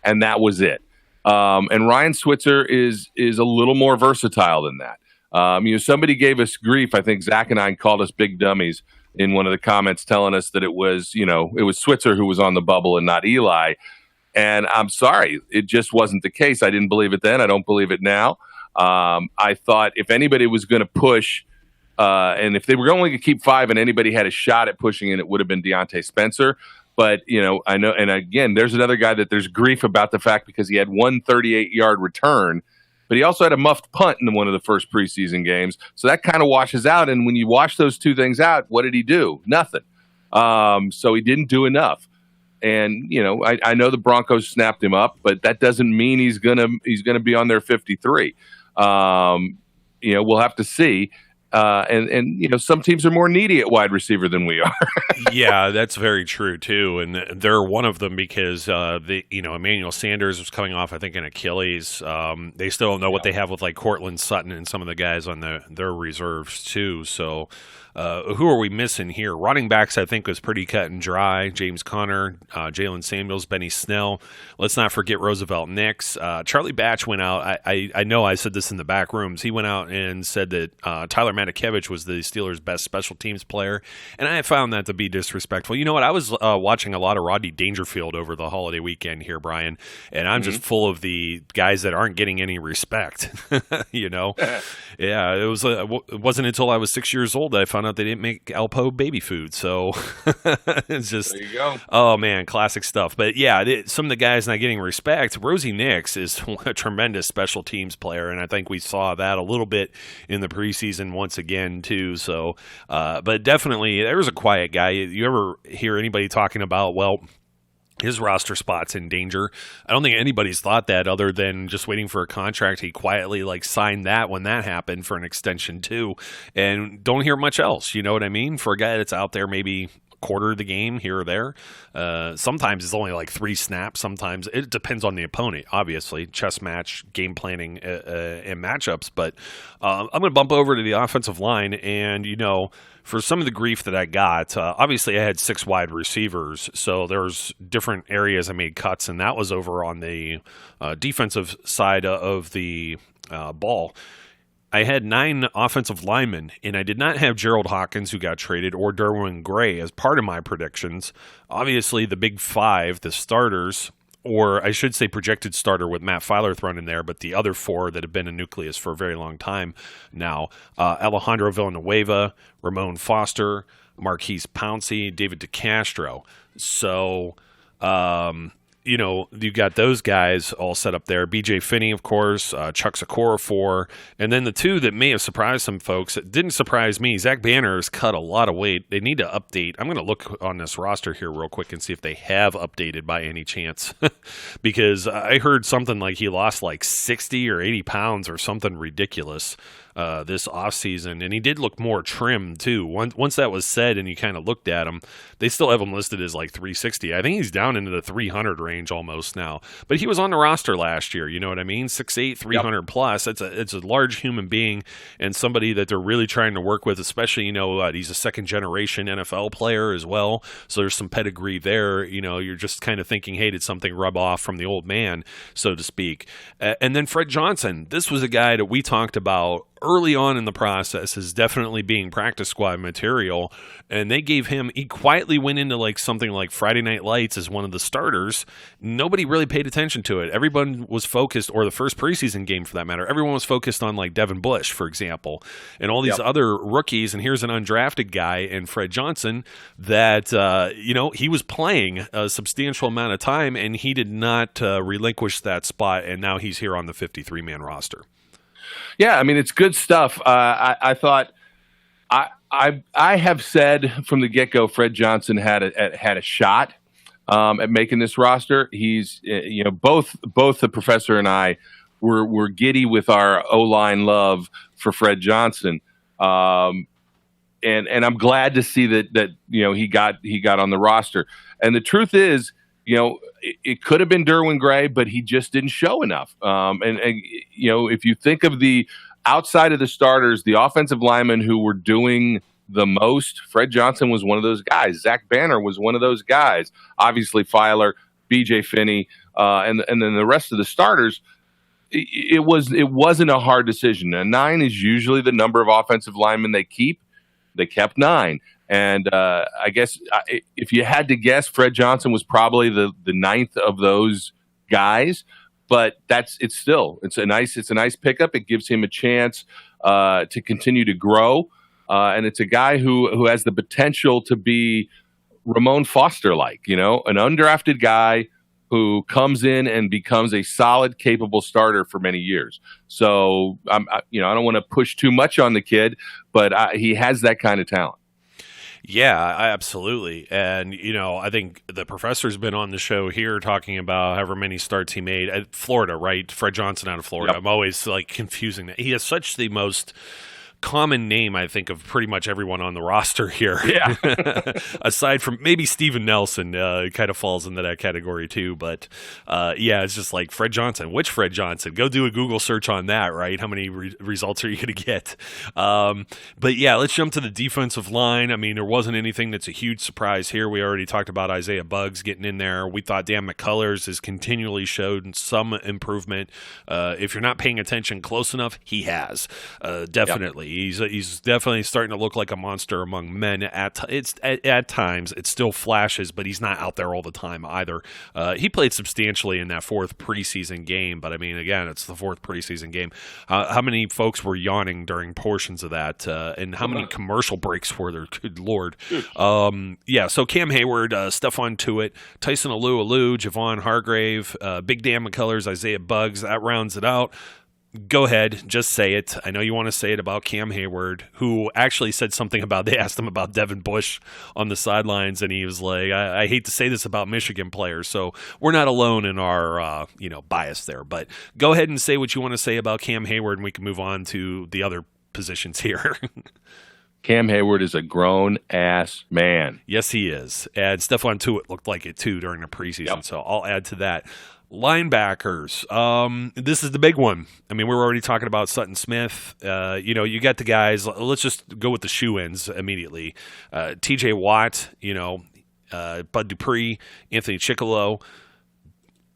and that was it. And Ryan Switzer is a little more versatile than that. Somebody gave us grief. I think Zach and I called us big dummies in one of the comments, telling us that it was Switzer who was on the bubble and not Eli. And I'm sorry, it just wasn't the case. I didn't believe it then. I don't believe it now. I thought if anybody was going to push, and if they were only going to keep 5 and anybody had a shot at pushing it, it would have been Deontay Spencer. But, I know, and again, there's another guy that there's grief about the fact because he had one 38-yard return, but he also had a muffed punt in one of the first preseason games. So that kind of washes out. And when you wash those two things out, what did he do? Nothing. So he didn't do enough. And, I know the Broncos snapped him up, but that doesn't mean he's gonna be on their 53. We'll have to see. And some teams are more needy at wide receiver than we are. Yeah, that's very true too, and they're one of them because Emmanuel Sanders was coming off, I think, an Achilles. They still don't know what they have with like Cortland Sutton and some of the guys on their reserves too. So. Who are we missing here? Running backs, I think, was pretty cut and dry. James Conner, Jalen Samuels, Benny Snell. Let's not forget Roosevelt Nix. Charlie Batch went out. I know I said this in the back rooms. He went out and said that Tyler Matakevich was the Steelers' best special teams player, and I found that to be disrespectful. You know what? I was watching a lot of Rodney Dangerfield over the holiday weekend here, Brian, and I'm just full of the guys that aren't getting any respect. Yeah, it wasn't until I was 6 years old that I found out they didn't make Alpo baby food. So it's just, there you go. Oh man, classic stuff. But yeah, some of the guys not getting respect. Rosie Nix is a tremendous special teams player, and I think we saw that a little bit in the preseason once again too. So, but definitely there was a quiet guy. You ever hear anybody talking about, well, his roster spot's in danger? I don't think anybody's thought that other than just waiting for a contract. He quietly signed that when that happened for an extension too, and don't hear much else. You know what I mean? For a guy that's out there maybe quarter of the game here or there. Sometimes it's only 3 snaps. Sometimes it depends on the opponent, obviously. Chess match, game planning, and matchups. But I'm going to bump over to the offensive line, and for some of the grief that I got, obviously I had 6 wide receivers, so there's different areas I made cuts, and that was over on the defensive side of the ball. I had 9 offensive linemen, and I did not have Gerald Hawkins, who got traded, or Derwin Gray as part of my predictions. Obviously, the big 5, the starters, or I should say projected starter with Matt Filer thrown in there, but the other 4 that have been a nucleus for a very long time now, Alejandro Villanueva, Ramon Foster, Marquise Pouncey, David DeCastro. So, you got those guys all set up there. B.J. Finney, of course, Chuck Sikora, and then the 2 that may have surprised some folks. It didn't surprise me. Zach Banner has cut a lot of weight. They need to update. I'm going to look on this roster here real quick and see if they have updated by any chance, because I heard something like he lost 60 or 80 pounds or something ridiculous. this offseason, and he did look more trim too. Once that was said and you kind of looked at him, they still have him listed as like 360. I think he's down into the 300 range almost now. But he was on the roster last year, you know what I mean? 6'8", 300 plus. It's a large human being and somebody that they're really trying to work with, especially, he's a second-generation NFL player as well, so there's some pedigree there. You're just kind of thinking, hey, did something rub off from the old man, so to speak. And then Fred Johnson, this was a guy that we talked about early on in the process as definitely being practice squad material, and they gave him, he quietly went into like something like Friday Night Lights as one of the starters. Nobody really paid attention to it. Everyone was focused, or the first preseason game for that matter, everyone was focused on like Devin Bush, for example, and all these other rookies, and here's an undrafted guy in Fred Johnson that, he was playing a substantial amount of time, and he did not relinquish that spot, and now he's here on the 53-man roster. Yeah, I mean, it's good stuff. I thought I have said from the get-go, Fred Johnson had a shot at making this roster. He's both the professor and I were giddy with our O-line love for Fred Johnson, and I'm glad to see that he got on the roster. And the truth is, it could have been Derwin Gray, but he just didn't show enough. And if you think of the outside of the starters, the offensive linemen who were doing the most, Fred Johnson was one of those guys. Zach Banner was one of those guys. Obviously, Filer, B.J. Finney, and then the rest of the starters. It wasn't a hard decision. And 9 is usually the number of offensive linemen they keep. They kept 9. And I guess if you had to guess, Fred Johnson was probably the 9th of those guys. But it's a nice pickup. It gives him a chance to continue to grow, and it's a guy who has the potential to be Ramon Foster-like, an undrafted guy who comes in and becomes a solid, capable starter for many years. So I don't want to push too much on the kid, but he has that kind of talent. Yeah, absolutely. And, I think the professor's been on the show here talking about however many starts he made at Florida, right? Fred Johnson out of Florida. Yep. I'm always like confusing that. He has such the most common name, I think, of pretty much everyone on the roster here. Yeah. Aside from maybe Steven Nelson, kind of falls into that category too. But it's just like Fred Johnson. Which Fred Johnson? Go do a Google search on that, right? How many results are you going to get? But yeah, let's jump to the defensive line. I mean, there wasn't anything that's a huge surprise here. We already talked about Isaiah Buggs getting in there. We thought Dan McCullers has continually showed some improvement. If you're not paying attention close enough, he has. Definitely. Yep. He's definitely starting to look like a monster among men. At times, it still flashes, but he's not out there all the time either. He played substantially in that 4th preseason game, but I mean, again, it's the 4th preseason game. How many folks were yawning during portions of that, and how many commercial breaks were there? Good Lord. So Cam Hayward, Stephon Tuitt, Tyson Alu, Javon Hargrave, Big Dan McCullers, Isaiah Buggs. That rounds it out. Go ahead, just say it. I know you want to say it about Cam Hayward, who actually said something about, they asked him about Devin Bush on the sidelines, and he was like, I hate to say this about Michigan players, so we're not alone in our bias there. But go ahead and say what you want to say about Cam Hayward, and we can move on to the other positions here. Cam Hayward is a grown-ass man. Yes, he is. And Stephon Tuitt looked like it, too, during the preseason, so I'll add to that. Linebackers. This is the big one. I mean, we were already talking about Sutton Smith. You got the guys. Let's just go with the shoe-ins immediately. TJ Watt, Bud Dupree, Anthony Chickillo.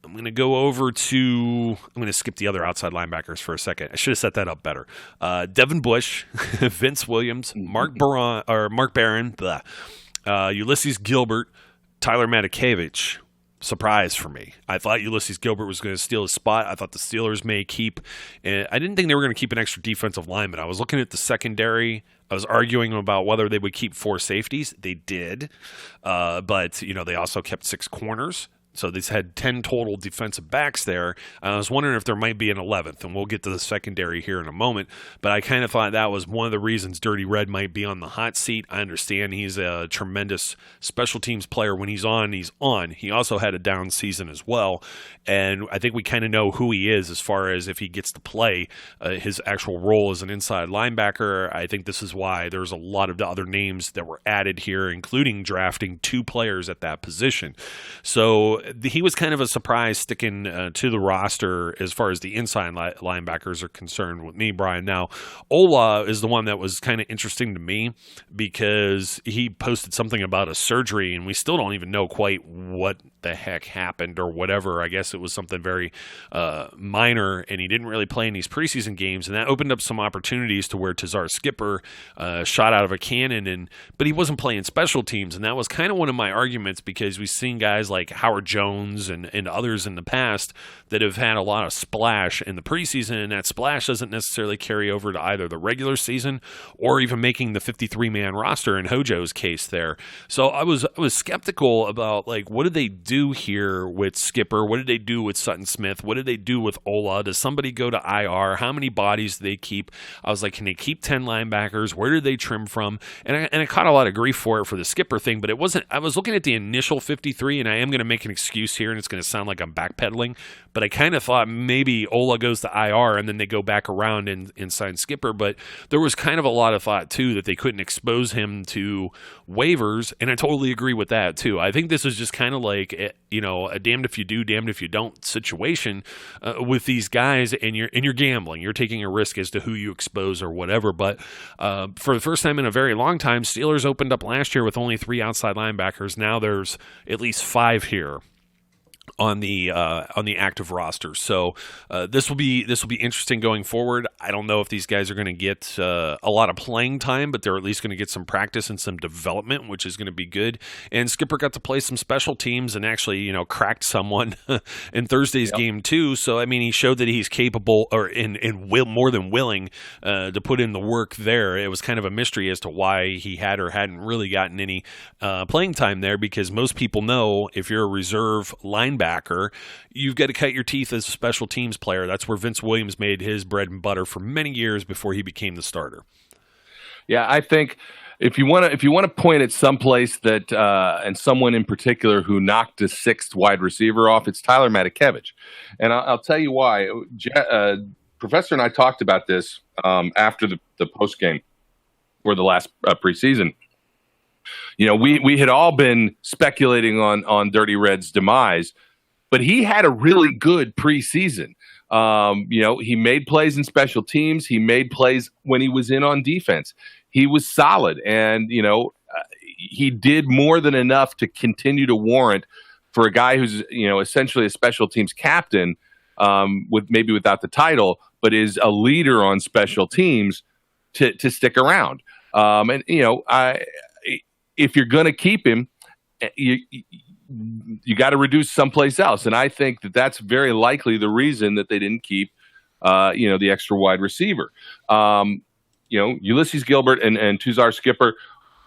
I'm going to skip the other outside linebackers for a second. I should have set that up better. Devin Bush, Vince Williams, Mark Barron, Ulysses Gilbert, Tyler Matakevich. Surprise for me. I thought Ulysses Gilbert was going to steal his spot. I thought the Steelers may keep, and I didn't think they were going to keep an extra defensive lineman. I was looking at the secondary. I was arguing about whether they would keep 4 safeties. They did, but they also kept 6 corners. So they've had 10 total defensive backs there. I was wondering if there might be an 11th, and we'll get to the secondary here in a moment. But I kind of thought that was one of the reasons Dirty Red might be on the hot seat. I understand he's a tremendous special teams player. When he's on, he's on. He also had a down season as well. And I think we kind of know who he is as far as if he gets to play his actual role as an inside linebacker. I think this is why there's a lot of the other names that were added here, including drafting 2 players at that position. So he was kind of a surprise sticking to the roster as far as the inside linebackers are concerned with me, Brian. Now, Ola is the one that was kind of interesting to me because he posted something about a surgery, and we still don't even know quite what the heck happened or whatever. I guess it was something very minor, and he didn't really play in these preseason games, and that opened up some opportunities to where Tuzar Skipper shot out of a cannon, but he wasn't playing special teams, and that was kind of one of my arguments because we've seen guys like Howard Jones and others in the past that have had a lot of splash in the preseason, and that splash doesn't necessarily carry over to either the regular season or even making the 53-man roster in Hojo's case there. So I was skeptical about, like, what did they do here with Skipper? What did they do with Sutton Smith? What did they do with Ola? Does somebody go to IR? How many bodies do they keep? I was like, can they keep 10 linebackers? Where did they trim from? And I caught a lot of grief for the Skipper thing, but it wasn't. I was looking at the initial 53, and I am going to make an excuse here, and it's going to sound like I'm backpedaling, but I kind of thought maybe Ola goes to IR and then they go back around and sign Skipper. But there was kind of a lot of thought, too, that they couldn't expose him to waivers, and I totally agree with that, too. I think this is just kind of like, a damned if you do, damned if you don't situation with these guys, and you're gambling. You're taking a risk as to who you expose or whatever. But for the first time in a very long time, Steelers opened up last year with only 3 outside linebackers. Now there's at least 5 here on the active roster. So this will be interesting going forward. I don't know if these guys are going to get a lot of playing time, but they're at least going to get some practice and some development, which is going to be good. And Skipper got to play some special teams and actually, cracked someone in Thursday's game too. So I mean, he showed that he's capable or more than willing to put in the work there. It was kind of a mystery as to why he had or hadn't really gotten any playing time there, because most people know if you're a reserve linebacker, you've got to cut your teeth as a special teams player. That's where Vince Williams made his bread and butter for many years before he became the starter. Yeah, I think if you want to point at someplace that and someone in particular who knocked a 6th wide receiver off, it's Tyler Matakevich, and I'll tell you why. Professor and I talked about this after the post game for the last preseason. We had all been speculating on Dirty Red's demise, but he had a really good preseason. He made plays in special teams. He made plays when he was in on defense. He was solid, and he did more than enough to continue to warrant for a guy who's essentially a special teams captain, with maybe without the title, but is a leader on special teams to stick around. If you're going to keep him, you got to reduce someplace else. And I think that that's very likely the reason that they didn't keep, the extra wide receiver. Ulysses Gilbert and Tuzar Skipper,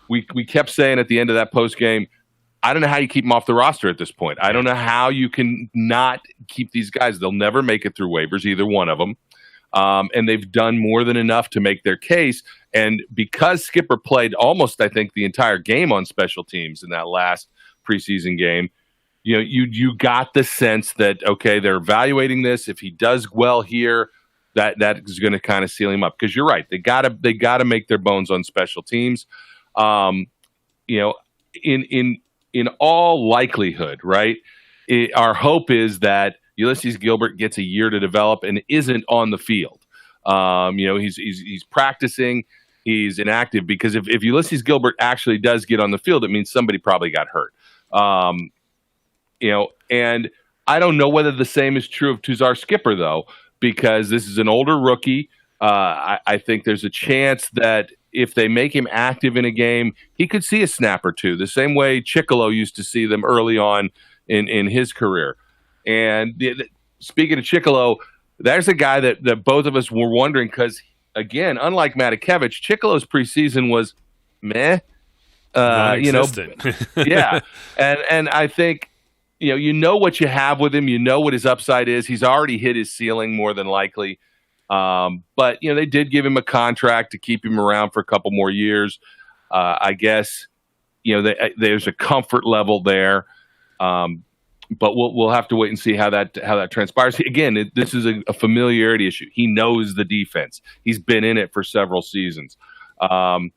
we kept saying at the end of that post game, I don't know how you keep them off the roster at this point. I don't know how you can not keep these guys. They'll never make it through waivers, either one of them. And they've done more than enough to make their case. And because Skipper played almost, I think, the entire game on special teams in that last preseason game, you got the sense that, okay, they're evaluating this. If he does well here, that is going to kind of seal him up. Because you're right, they gotta make their bones on special teams. In all likelihood, right? Our hope is that Ulysses Gilbert gets a year to develop and isn't on the field. He's practicing, he's inactive, because if Ulysses Gilbert actually does get on the field, it means somebody probably got hurt. And I don't know whether the same is true of Tuzar Skipper, though, because this is an older rookie. I think there's a chance that if they make him active in a game, he could see a snap or two, the same way Chicolo used to see them early on in his career. And speaking of Chicolo, there's a guy that both of us were wondering, because, again, unlike Matakevich, Chicolo's preseason was meh. Non-existent. Yeah. And I think, you know what you have with him. You know what his upside is. He's already hit his ceiling more than likely. But they did give him a contract to keep him around for a couple more years. I guess there's a comfort level there. But we'll have to wait and see how that transpires. Again, this is a familiarity issue. He knows the defense. He's been in it for several seasons. 10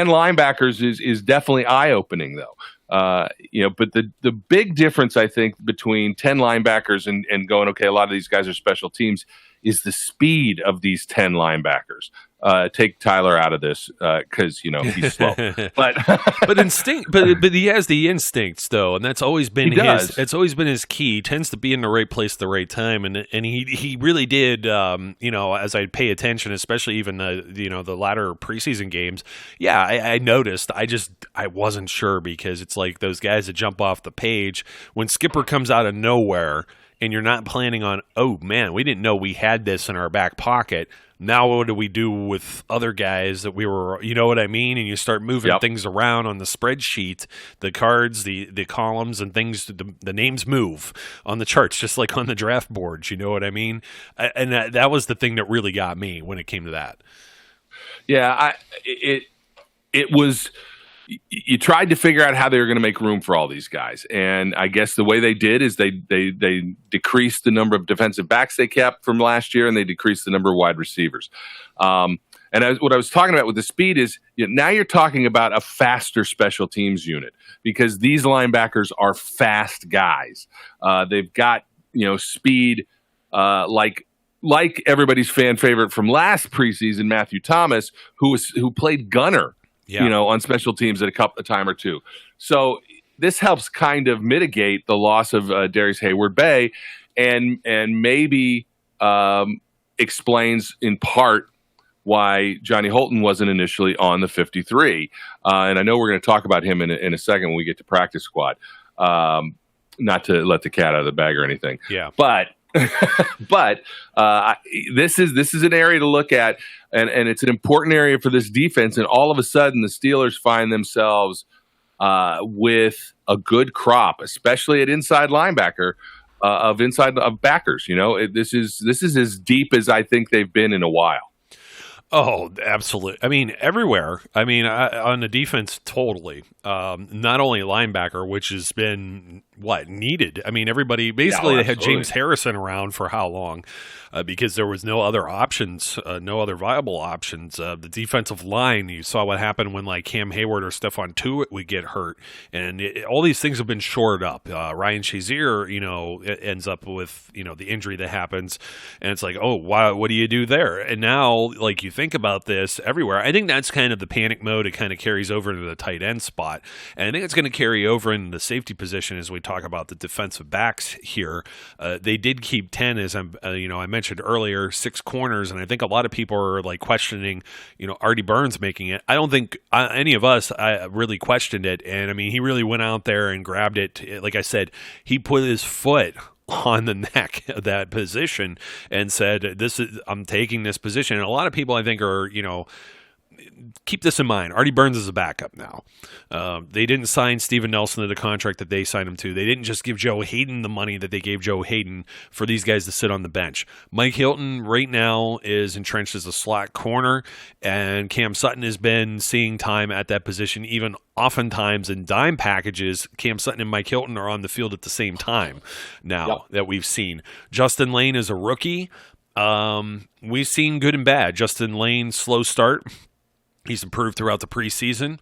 linebackers is definitely eye-opening, though. But the big difference, I think, between 10 linebackers and going, okay, a lot of these guys are special teams, is the speed of these 10 linebackers. Take Tyler out of this because he's slow, but but he has the instincts though, and that's always been it's always been his key. He tends to be in the right place at the right time, and he really did. As I pay attention, especially even the latter preseason games. Yeah, I noticed. I wasn't sure because it's like those guys that jump off the page when Skipper comes out of nowhere. And you're not planning on, oh, man, we didn't know we had this in our back pocket. Now what do we do with other guys that we were, you know what I mean? And you start moving things around on the spreadsheet, the cards, the columns and things, the names move on the charts, just like on the draft boards, you know what I mean? And that was the thing that really got me when it came to that. Yeah, it was... You tried to figure out how they were going to make room for all these guys. And I guess the way they did is they decreased the number of defensive backs they kept from last year, and they decreased the number of wide receivers. What I was talking about with the speed is now you're talking about a faster special teams unit because these linebackers are fast guys. They've got, speed like everybody's fan favorite from last preseason, Matthew Thomas, who played gunner. On special teams at a time or two. So this helps kind of mitigate the loss of Darius Hayward-Bay and maybe explains in part why Jonny Holton wasn't initially on the 53. And I know we're going to talk about him in a second when we get to practice squad. Not to let the cat out of the bag or anything. Yeah. But this is an area to look at, and it's an important area for this defense. And all of a sudden, the Steelers find themselves with a good crop, especially at inside linebacker of backers. This is as deep as I think they've been in a while. Oh, absolutely. I mean, everywhere. I mean, on the defense, totally. Not only linebacker, which has been needed. I mean, everybody basically they had James Harrison around for how long? Because there was no other options, no other viable options. The defensive line, you saw what happened when Cam Hayward or Stephon Tuitt would get hurt, and all these things have been shored up. Ryan Shazier, ends up with the injury that happens, and it's like, oh, wow, what do you do there? And now, you think about this everywhere. I think that's kind of the panic mode. It kind of carries over into the tight end spot, and I think it's going to carry over into the safety position as we talk about the defensive backs here. They did keep 10, as I mentioned earlier, 6 corners, and I think a lot of people are questioning, Artie Burns making it. I don't think any of us really questioned it, and I mean, he really went out there and grabbed it. Like I said, he put his foot on the neck of that position and said, I'm taking this position. And a lot of people, I think, are, keep this in mind. Artie Burns is a backup now. They didn't sign Steven Nelson to the contract that they signed him to. They didn't just give Joe Hayden the money that they gave Joe Hayden for these guys to sit on the bench. Mike Hilton right now is entrenched as a slot corner, and Cam Sutton has been seeing time at that position. Even oftentimes in dime packages, Cam Sutton and Mike Hilton are on the field at the same time now that we've seen. Justin Lane is a rookie. We've seen good and bad. Justin Lane, slow start. He's improved throughout the preseason.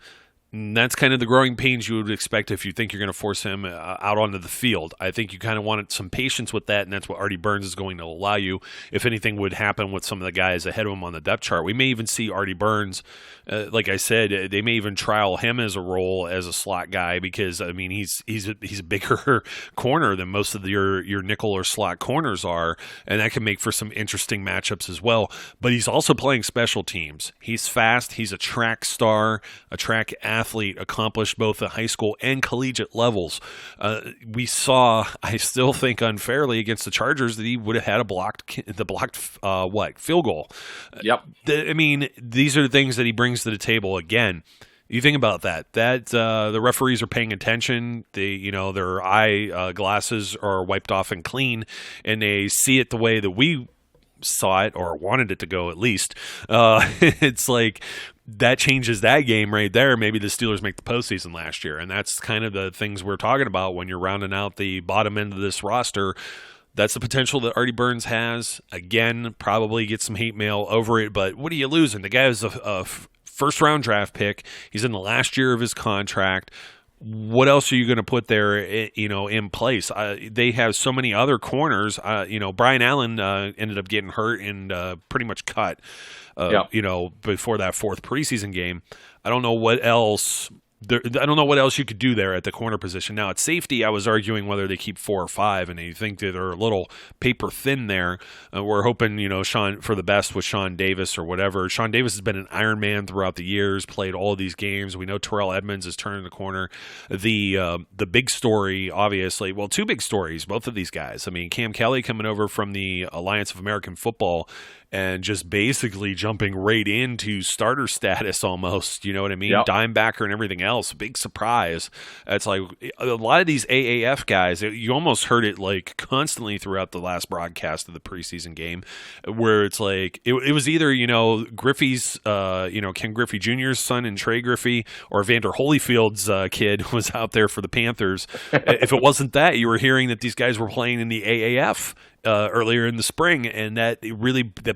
And that's kind of the growing pains you would expect if you think you're going to force him out onto the field. I think you kind of wanted some patience with that, and that's what Artie Burns is going to allow you if anything would happen with some of the guys ahead of him on the depth chart. We may even see Artie Burns, like I said, they may even trial him as a role as a slot guy because, I mean, he's a bigger corner than most of your nickel or slot corners are, and that can make for some interesting matchups as well. But he's also playing special teams. He's fast. He's a track star, a track athlete, accomplished both at high school and collegiate levels. We saw, I still think unfairly against the Chargers, that he would have had a blocked field goal. Yep. I mean, these are the things that he brings to the table. Again, You think about that the referees are paying attention. Their eye glasses are wiped off and clean, and they see it the way that we saw it or wanted it to go, at least. It's like that changes that game right there. Maybe the Steelers make the postseason last year, and that's kind of the things we're talking about when you're rounding out the bottom end of this roster. That's the potential that Artie Burns has. Again, probably get some hate mail over it, but what are you losing? The guy is a first-round draft pick. He's in the last year of his contract. What else are you going to put there, in place? They have so many other corners. Brian Allen ended up getting hurt and pretty much cut, before that fourth preseason game. I don't know what else. I don't know what else you could do there at the corner position. Now, at safety, I was arguing whether they keep 4 or 5, and you think that they're a little paper thin there. We're hoping, Sean, for the best with Sean Davis or whatever. Sean Davis has been an Iron Man throughout the years, played all of these games. We know Terrell Edmonds is turning the corner. The big story, obviously, well, 2 big stories, both of these guys. I mean, Cam Kelly coming over from the Alliance of American Football and just basically jumping right into starter status almost, you know what I mean? Yep. Dimebacker and everything else. Big surprise. It's like a lot of these AAF guys, you almost heard it like constantly throughout the last broadcast of the preseason game, where it's like it was either, Griffey's, Ken Griffey Jr.'s son and Trey Griffey, or Vander Holyfield's kid was out there for the Panthers. If it wasn't that, you were hearing that these guys were playing in the AAF earlier in the spring, and that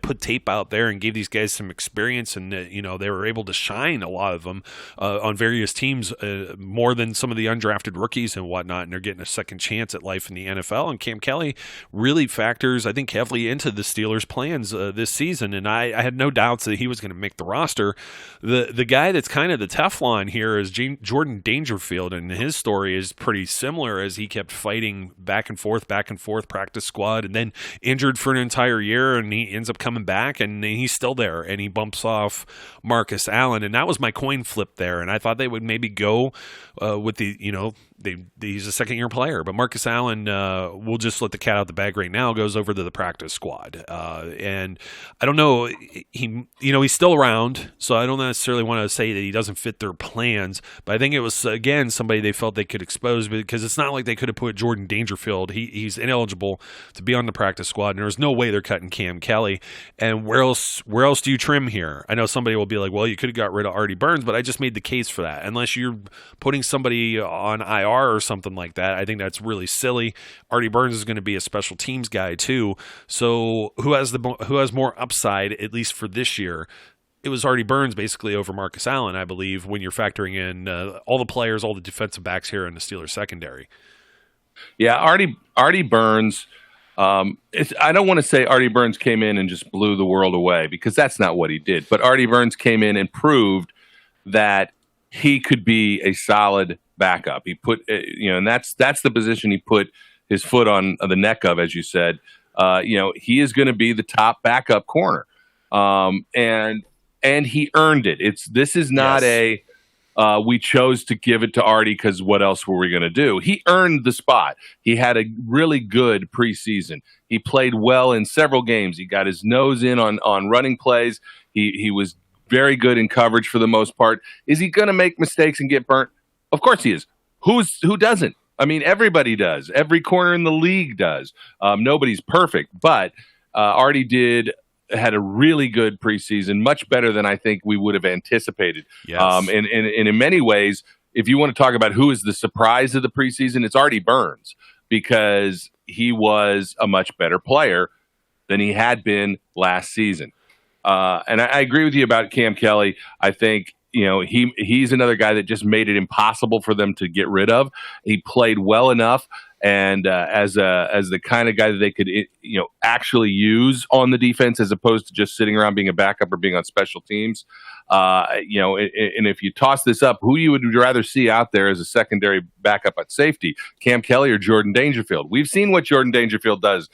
put tape out there and gave these guys some experience, and they were able to shine, a lot of them, on various teams, more than some of the undrafted rookies and whatnot, and they're getting a second chance at life in the NFL. And Cam Kelly really factors, I think, heavily into the Steelers' plans this season, and I had no doubts that he was going to make the roster. The guy that's kind of the Teflon here is Jordan Dangerfield, and his story is pretty similar, as he kept fighting back and forth, practice squad, and then injured for an entire year, and he ends up coming back, and he's still there, and he bumps off Marcus Allen, and that was my coin flip there, and I thought they would maybe go with he's a second-year player, but Marcus Allen, we'll just let the cat out the bag right now, goes over to the practice squad, and I don't know, he's still around, so I don't necessarily want to say that he doesn't fit their plans, but I think it was, again, somebody they felt they could expose, because it's not like they could have put Jordan Dangerfield. He's ineligible to be on the practice squad, and there's no way they're cutting Cam Kelly. And where else do you trim here? I know somebody will be like, well, you could have got rid of Artie Burns, but I just made the case for that. Unless you're putting somebody on IR or something like that, I think that's really silly. Artie Burns is going to be a special teams guy too. So who has more upside, at least for this year? It was Artie Burns basically over Marcus Allen, I believe, when you're factoring in all the players, all the defensive backs here in the Steelers secondary. Yeah, Artie Burns. I don't want to say Artie Burns came in and just blew the world away, because that's not what he did. But Artie Burns came in and proved that he could be a solid backup. He put, and that's the position he put his foot on the neck of, as you said. He is going to be the top backup corner, and he earned it. This is not we chose to give it to Artie because what else were we going to do? He earned the spot. He had a really good preseason. He played well in several games. He got his nose in on running plays. He was very good in coverage for the most part. Is he going to make mistakes and get burnt? Of course he is. Who doesn't? I mean, everybody does. Every corner in the league does. Nobody's perfect, but Artie had a really good preseason, much better than I think we would have anticipated. Yes. And in many ways, if you want to talk about who is the surprise of the preseason, it's Artie Burns, because he was a much better player than he had been last season. And I agree with you about Cam Kelly. I think he's another guy that just made it impossible for them to get rid of. He played well enough, and as the kind of guy that they could actually use on the defense, as opposed to just sitting around being a backup or being on special teams. And if you toss this up, who you would rather see out there as a secondary backup at safety, Cam Kelly or Jordan Dangerfield? We've seen what Jordan Dangerfield does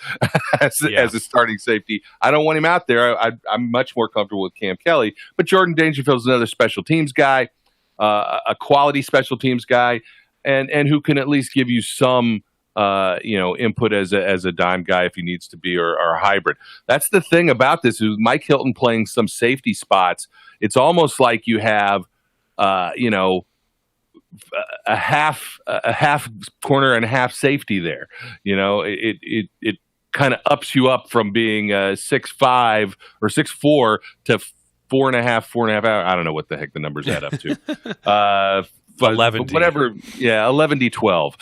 as a starting safety. I don't want him out there. I'm much more comfortable with Cam Kelly, but Jordan Dangerfield is another special teams guy, a quality special teams guy, and who can at least give you some input as a dime guy if he needs to be, or a hybrid. That's the thing about this, is Mike Hilton playing some safety spots. It's almost like you have a half corner and a half safety there. It kind of ups you up from being 6'5" or 6'4" to 4.5. I don't know what the heck the numbers add up to. 11D. Whatever. Yeah, 11D12.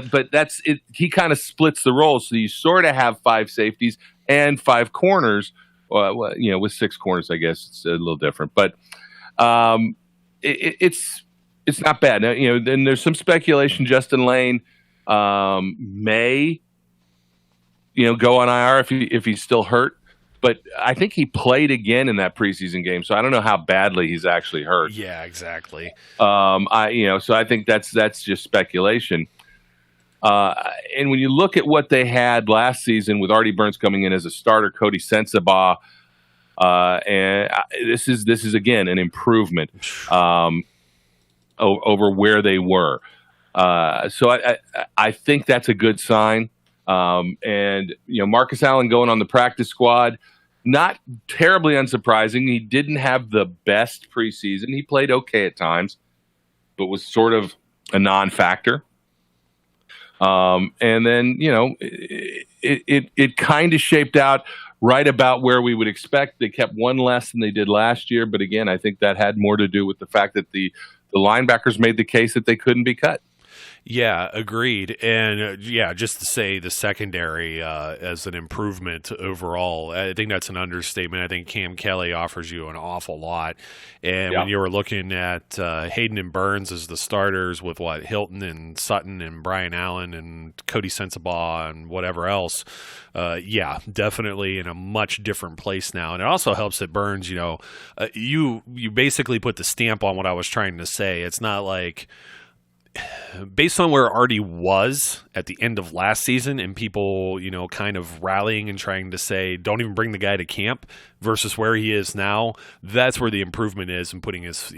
But that's it. He kind of splits the role, so you sort of have 5 safeties and 5 corners. With 6 corners, I guess it's a little different, but it's not bad. Now, then there's some speculation. Justin Lane may go on IR if he's still hurt, but I think he played again in that preseason game, so I don't know how badly he's actually hurt. Yeah, exactly. So I think that's just speculation. And when you look at what they had last season with Artie Burns coming in as a starter, Cody Sensabaugh, and this is again an improvement over where they were. So I think that's a good sign. And Marcus Allen going on the practice squad, not terribly unsurprising. He didn't have the best preseason. He played okay at times, but was sort of a non-factor. And then, it kind of shaped out right about where we would expect. They kept one less than they did last year. But again, I think that had more to do with the fact that the linebackers made the case that they couldn't be cut. Yeah, agreed. And just to say the secondary as an improvement overall, I think that's an understatement. I think Cam Kelly offers you an awful lot. And when you were looking at Hayden and Burns as the starters with Hilton and Sutton and Brian Allen and Cody Sensabaugh and whatever else, definitely in a much different place now. And it also helps that Burns, you basically put the stamp on what I was trying to say. It's not like, based on where Artie was at the end of last season and people, kind of rallying and trying to say, don't even bring the guy to camp versus where he is now, that's where the improvement is and putting his,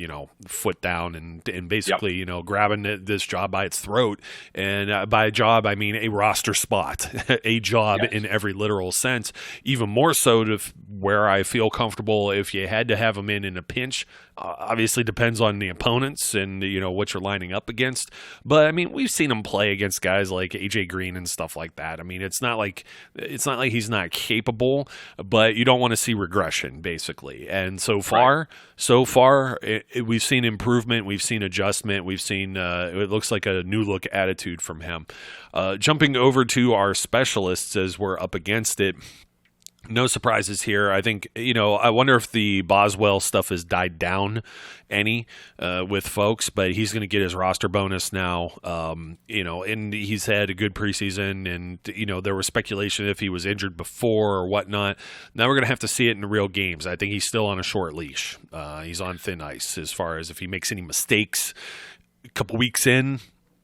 foot down and basically, grabbing this job by its throat. And by a job, I mean a roster spot, a job in every literal sense, even more so to where I feel comfortable if you had to have him in a pinch. Obviously depends on the opponents and, what you're lining up against. But, I mean, we've seen him play against guys like A.J. Green and stuff like that. I mean, it's not like he's not capable, but you don't want to see regression, basically. And so far, we've seen improvement. We've seen adjustment. We've seen it looks like a new look attitude from him. Jumping over to our specialists as we're up against it. No surprises here. I think, I wonder if the Boswell stuff has died down any with folks, but he's going to get his roster bonus now, and he's had a good preseason, and, there was speculation if he was injured before or whatnot. Now we're going to have to see it in the real games. I think he's still on a short leash. He's on thin ice as far as if he makes any mistakes a couple weeks in,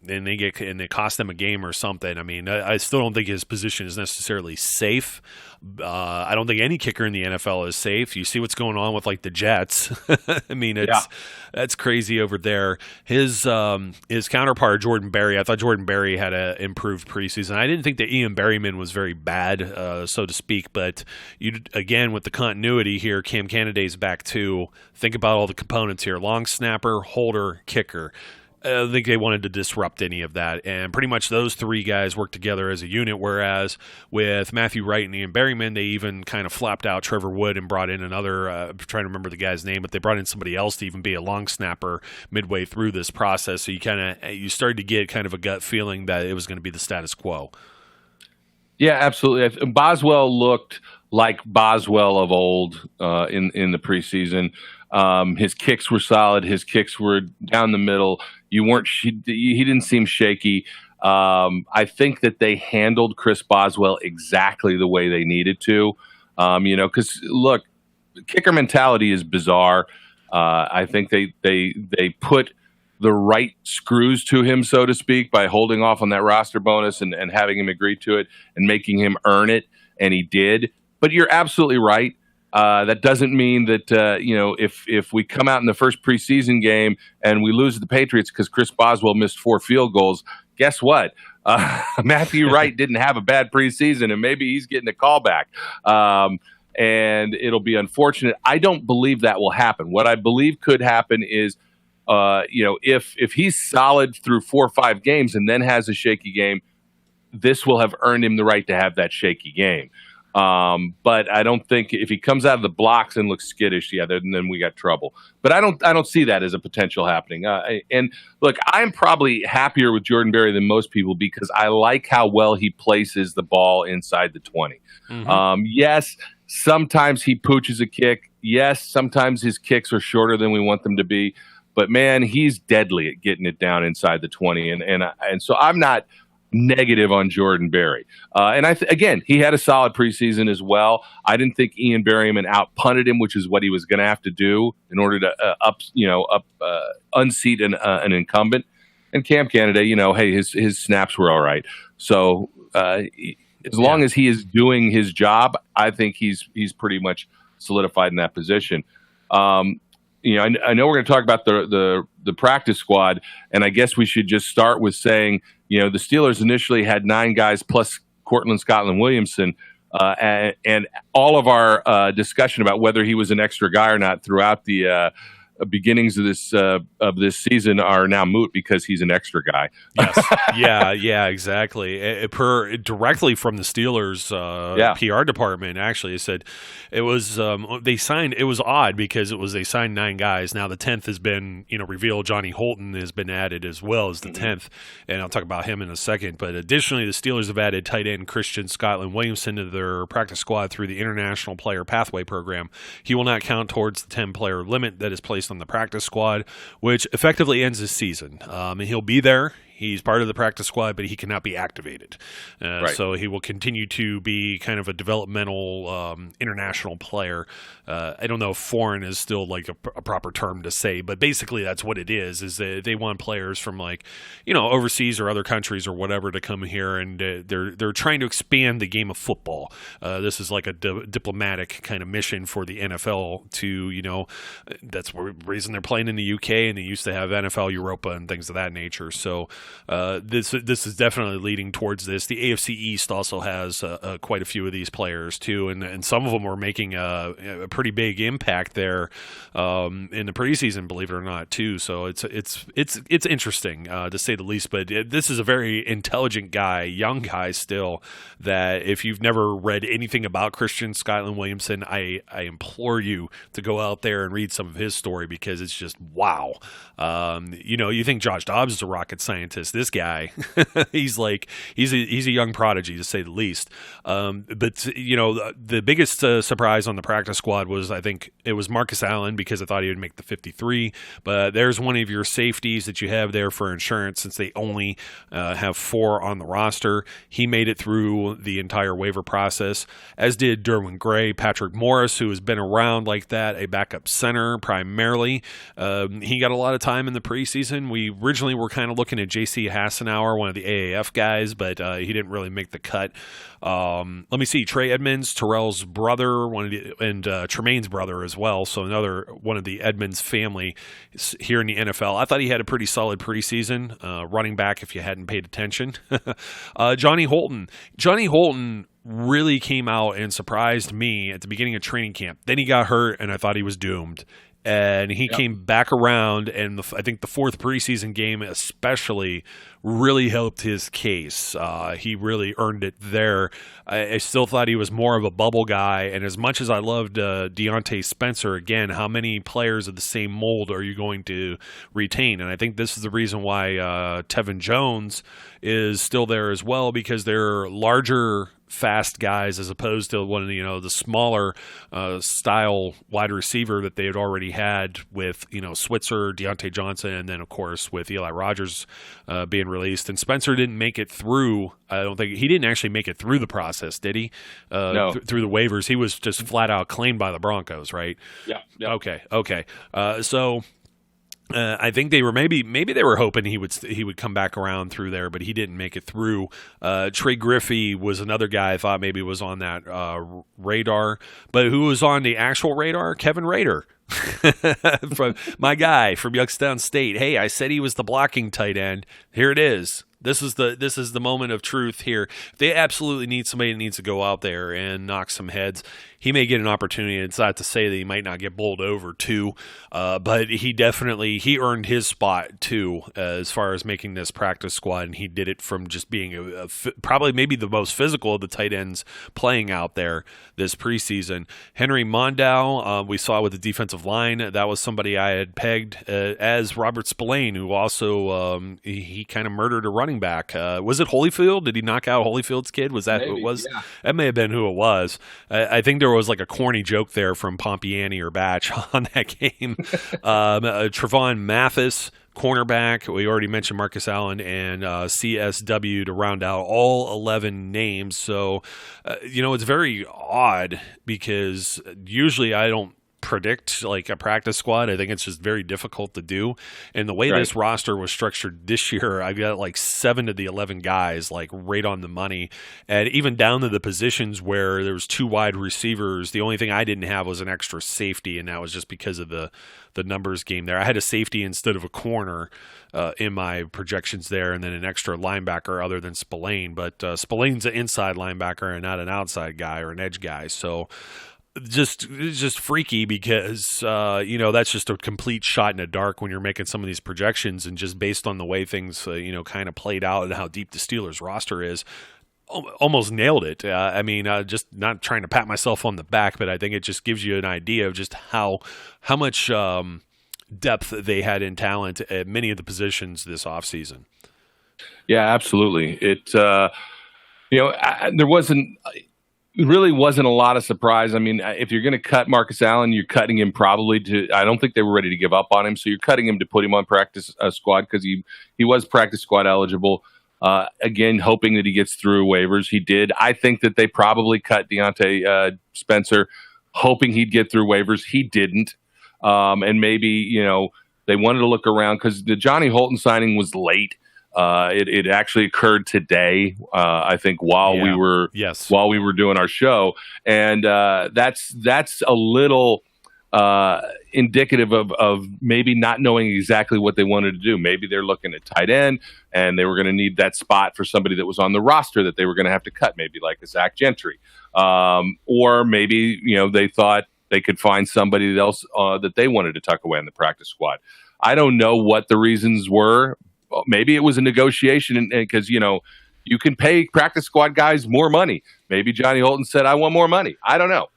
and they cost them a game or something. I mean, I still don't think his position is necessarily safe. I don't think any kicker in the NFL is safe. You see what's going on with the Jets. I mean, that's crazy over there. His counterpart, Jordan Berry, I thought Jordan Berry had an improved preseason. I didn't think that Ian Berryman was very bad, so to speak, but again, with the continuity here, Cam Canada's back too. Think about all the components here: long snapper, holder, kicker. I don't think they wanted to disrupt any of that. And pretty much those 3 guys work together as a unit, whereas with Matthew Wright and Ian Berryman, they even kind of flopped out Trevor Wood and brought in another, I'm trying to remember the guy's name, but they brought in somebody else to even be a long snapper midway through this process. So you started to get kind of a gut feeling that it was going to be the status quo. Yeah, absolutely. Boswell looked like Boswell of old in the preseason. His kicks were solid. His kicks were down the middle. He didn't seem shaky. I think that they handled Chris Boswell exactly the way they needed to. Because look, kicker mentality is bizarre. I think they put the right screws to him, so to speak, by holding off on that roster bonus and having him agree to it and making him earn it, and he did. But you're absolutely right. That doesn't mean that if we come out in the first preseason game and we lose to the Patriots because Chris Boswell missed 4 field goals, guess what? Matthew Wright didn't have a bad preseason, and maybe he's getting a callback. and it'll be unfortunate. I don't believe that will happen. What I believe could happen is, if he's solid through 4 or 5 games and then has a shaky game, this will have earned him the right to have that shaky game. But I don't think if he comes out of the blocks and looks skittish, then we got trouble. But I don't see that as a potential happening. And look, I'm probably happier with Jordan Berry than most people because I like how well he places the ball inside the 20. Mm-hmm. Yes, sometimes he pooches a kick. Yes, sometimes his kicks are shorter than we want them to be. But man, he's deadly at getting it down inside the 20. And so I'm not negative on Jordan Berry. And again, he had a solid preseason as well. I didn't think Ian Berryman out-punted him, which is what he was going to have to do in order to unseat an incumbent. And Cam Canada, hey, his snaps were all right. So as long as he is doing his job, I think he's pretty much solidified in that position. I know we're going to talk about the practice squad, and I guess we should just start with saying, the Steelers initially had 9 guys plus Cortland Williamson, and all of our discussion about whether he was an extra guy or not throughout the beginnings of this season are now moot because he's an extra guy. Yes. Yeah, exactly. Directly from the Steelers PR department, actually, it said it was they signed. It was odd because they signed 9 guys. Now the 10th has been revealed. Jonny Holton has been added as well as the 10th, and I'll talk about him in a second. But additionally, the Steelers have added tight end Christian Williamson to their practice squad through the International Player Pathway Program. He will not count towards the 10-player limit that is placed on the practice squad, which effectively ends his season. And he'll be there. He's part of the practice squad, but he cannot be activated. Right. So he will continue to be kind of a developmental international player. I don't know if foreign is still like a proper term to say, but basically that's what it is that they want players from overseas or other countries or whatever to come here, and they're trying to expand the game of football. This is like a diplomatic kind of mission for the NFL to, that's the reason they're playing in the UK, and they used to have NFL Europa and things of that nature. So this is definitely leading towards this. The AFC East also has quite a few of these players too, and some of them are making a pretty big impact there in the preseason, believe it or not, too. So it's interesting to say the least. But this is a very intelligent guy, young guy still. That if you've never read anything about Christian Williamson, I implore you to go out there and read some of his story because it's just wow. You think Josh Dobbs is a rocket scientist. This guy, he's a young prodigy to say the least. But the biggest surprise on the practice squad was, I think it was Marcus Allen, because I thought he would make the 53. But there's one of your safeties that you have there for insurance, since they only have 4 on the roster. He made it through the entire waiver process, as did Derwin Gray, Patrick Morris, who has been around like that, a backup center primarily. He got a lot of time in the preseason. We originally were kind of looking at J.C. Hassenauer, one of the AAF guys, but he didn't really make the cut. Let me see. Trey Edmonds, Terrell's brother, and Tremaine's brother as well. So another one of the Edmonds family here in the NFL. I thought he had a pretty solid preseason running back if you hadn't paid attention. Jonny Holton really came out and surprised me at the beginning of training camp. Then he got hurt, and I thought he was doomed. And he came back around, and I think the 4th preseason game especially really helped his case. He really earned it there. I still thought he was more of a bubble guy, and as much as I loved Deontay Spencer, again, how many players of the same mold are you going to retain? And I think this is the reason why Tevin Jones is still there as well, because they're larger, fast guys as opposed to one of the smaller style wide receiver that they had already had with Switzer, Deontay Johnson, and then of course with Eli Rogers being released. And Spencer didn't make it through. I don't think he didn't actually make it through the process, did he? No. Through the waivers, he was just flat out claimed by the Broncos, right? Yeah. Okay. So. I think they were maybe they were hoping he would come back around through there, but he didn't make it through. Trey Griffey was another guy I thought maybe was on that radar, but who was on the actual radar? Kevin Rader. From my guy from Youngstown State. Hey, I said he was the blocking tight end. Here it is. This is the moment of truth here. They absolutely need somebody that needs to go out there and knock some heads. he may get an opportunity. It's not to say that he might not get bowled over too, but he earned his spot too, as far as making this practice squad, and he did it from just being probably maybe the most physical of the tight ends playing out there this preseason. Henry Mondow, we saw with the defensive line, that was somebody I had pegged as Robert Spillane, who also he kind of murdered a running back. Was it Holyfield? Did he knock out Holyfield's kid? Was that who it was? Yeah. That may have been who it was. I think there was like a corny joke there from Pompiani or Batch on that game. Trevon Mathis, cornerback. We already mentioned Marcus Allen and CSW to round out all 11 names. So, it's very odd because usually I don't predict like a practice squad. I think it's just very difficult to do. And the way this roster was structured this year, I've got like 7 of the 11 guys like right on the money, and even down to the positions where there was 2 wide receivers. The only thing I didn't have was an extra safety, and that was just because of the numbers game there. I had a safety instead of a corner in my projections there, and then an extra linebacker other than Spillane. But Spillane's an inside linebacker and not an outside guy or an edge guy. So it's just freaky because that's just a complete shot in the dark when you're making some of these projections, and just based on the way things kind of played out and how deep the Steelers roster is, almost nailed it. Just not trying to pat myself on the back, but I think it just gives you an idea of just how much depth they had in talent at many of the positions this offseason. Yeah, absolutely. There really wasn't a lot of surprise. I mean, if you're going to cut Marcus Allen, you're cutting him probably I don't think they were ready to give up on him. So you're cutting him to put him on practice squad because he was practice squad eligible. Again, hoping that he gets through waivers. He did. I think that they probably cut Deontay Spencer, hoping he'd get through waivers. He didn't. And maybe, they wanted to look around because the Jonny Holton signing was late. It actually occurred today, I think, while we were doing our show, and that's a little indicative of maybe not knowing exactly what they wanted to do. Maybe they're looking at tight end, and they were going to need that spot for somebody that was on the roster that they were going to have to cut, maybe like a Zach Gentry, or maybe they thought they could find somebody else that they wanted to tuck away in the practice squad. I don't know what the reasons were. Maybe it was a negotiation because, you can pay practice squad guys more money. Maybe Jonny Holton said, I want more money. I don't know.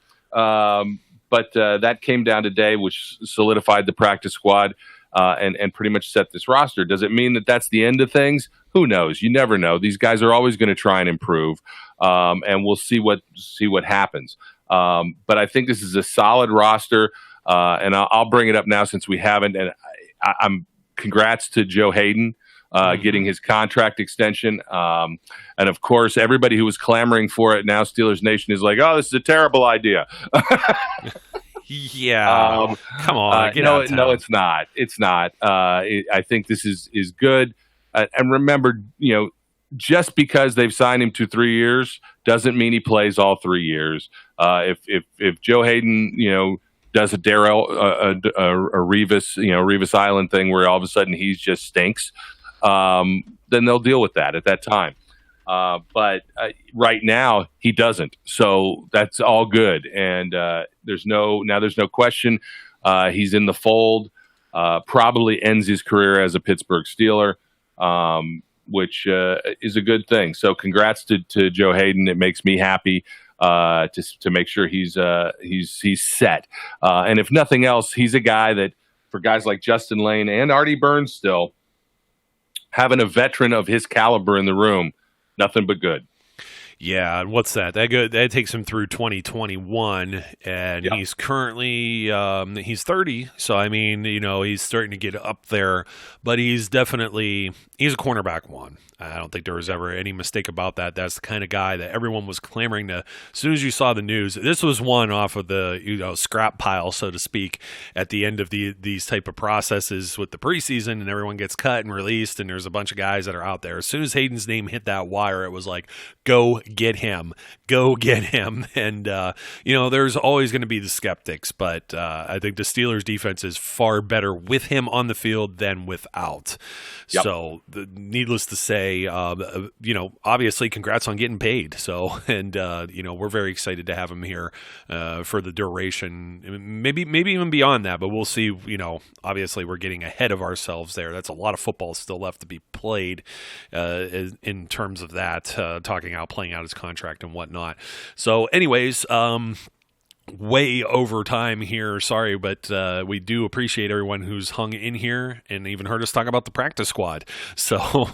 But that came down today, which solidified the practice squad and pretty much set this roster. Does it mean that that's the end of things? Who knows? You never know. These guys are always going to try and improve, and we'll see what happens. But I think this is a solid roster, and I'll bring it up now since we haven't. And I'm congrats to Joe Hayden getting his contract extension. And, of course, everybody who was clamoring for it, now Steelers Nation is like, oh, this is a terrible idea. Yeah. Come on. No, it's not. It's not. I think this is good. And remember, just because they've signed him to 3 years doesn't mean he plays all 3 years. If Joe Hayden, does a Revis Island thing where all of a sudden he just stinks, then they'll deal with that at that time. But right now he doesn't, so that's all good. And there's no question he's in the fold. Probably ends his career as a Pittsburgh Steeler, which is a good thing. So congrats to Joe Hayden. It makes me happy. To make sure he's set, and if nothing else, he's a guy that for guys like Justin Lane and Artie Burns, still having a veteran of his caliber in the room, nothing but good. Yeah, and what's that? That takes him through 2021, and he's currently he's 30. So I mean, he's starting to get up there, but he's a cornerback one. I don't think there was ever any mistake about that. That's the kind of guy that everyone was clamoring to. As soon as you saw the news, this was one off of the scrap pile, so to speak, at the end of these type of processes with the preseason, and everyone gets cut and released, and there's a bunch of guys that are out there. As soon as Hayden's name hit that wire, it was like, go get him. Go get him. And, there's always going to be the skeptics, but I think the Steelers defense is far better with him on the field than without. Yep. So needless to say, obviously congrats on getting paid. So, and, we're very excited to have him here for the duration, maybe even beyond that, but we'll see. Obviously we're getting ahead of ourselves there. That's a lot of football still left to be played in terms of that, playing out his contract and whatnot. So anyways, way over time here. Sorry, but we do appreciate everyone who's hung in here and even heard us talk about the practice squad. So,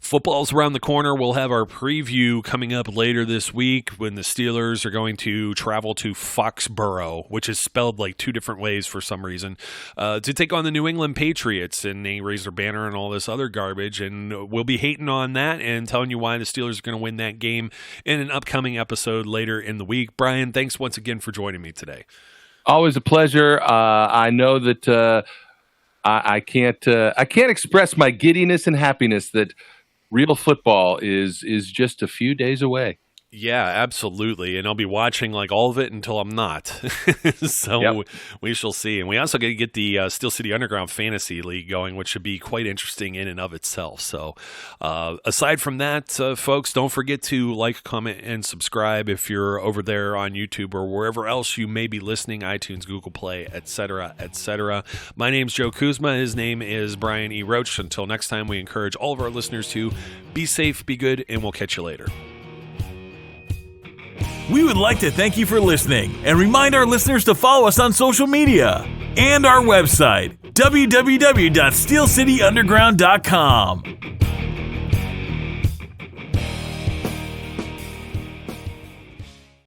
football's around the corner. We'll have our preview coming up later this week when the Steelers are going to travel to Foxborough, which is spelled like two different ways for some reason, to take on the New England Patriots. And they raise their banner and all this other garbage. And we'll be hating on that and telling you why the Steelers are going to win that game in an upcoming episode later in the week. Brian, thanks once again for joining me today. Always a pleasure. I know that I can't express my giddiness and happiness that real football is just a few days away. Yeah, absolutely. And I'll be watching like all of it until I'm not. So yep. We shall see. And we also got to get the Steel City Underground Fantasy League going, which should be quite interesting in and of itself. So aside from that, folks, don't forget to like, comment, and subscribe if you're over there on YouTube or wherever else you may be listening, iTunes, Google Play, etc., etc. My name's Joe Kuzma. His name is Brian E. Roach. Until next time, we encourage all of our listeners to be safe, be good, and we'll catch you later. We would like to thank you for listening and remind our listeners to follow us on social media and our website, www.steelcityunderground.com.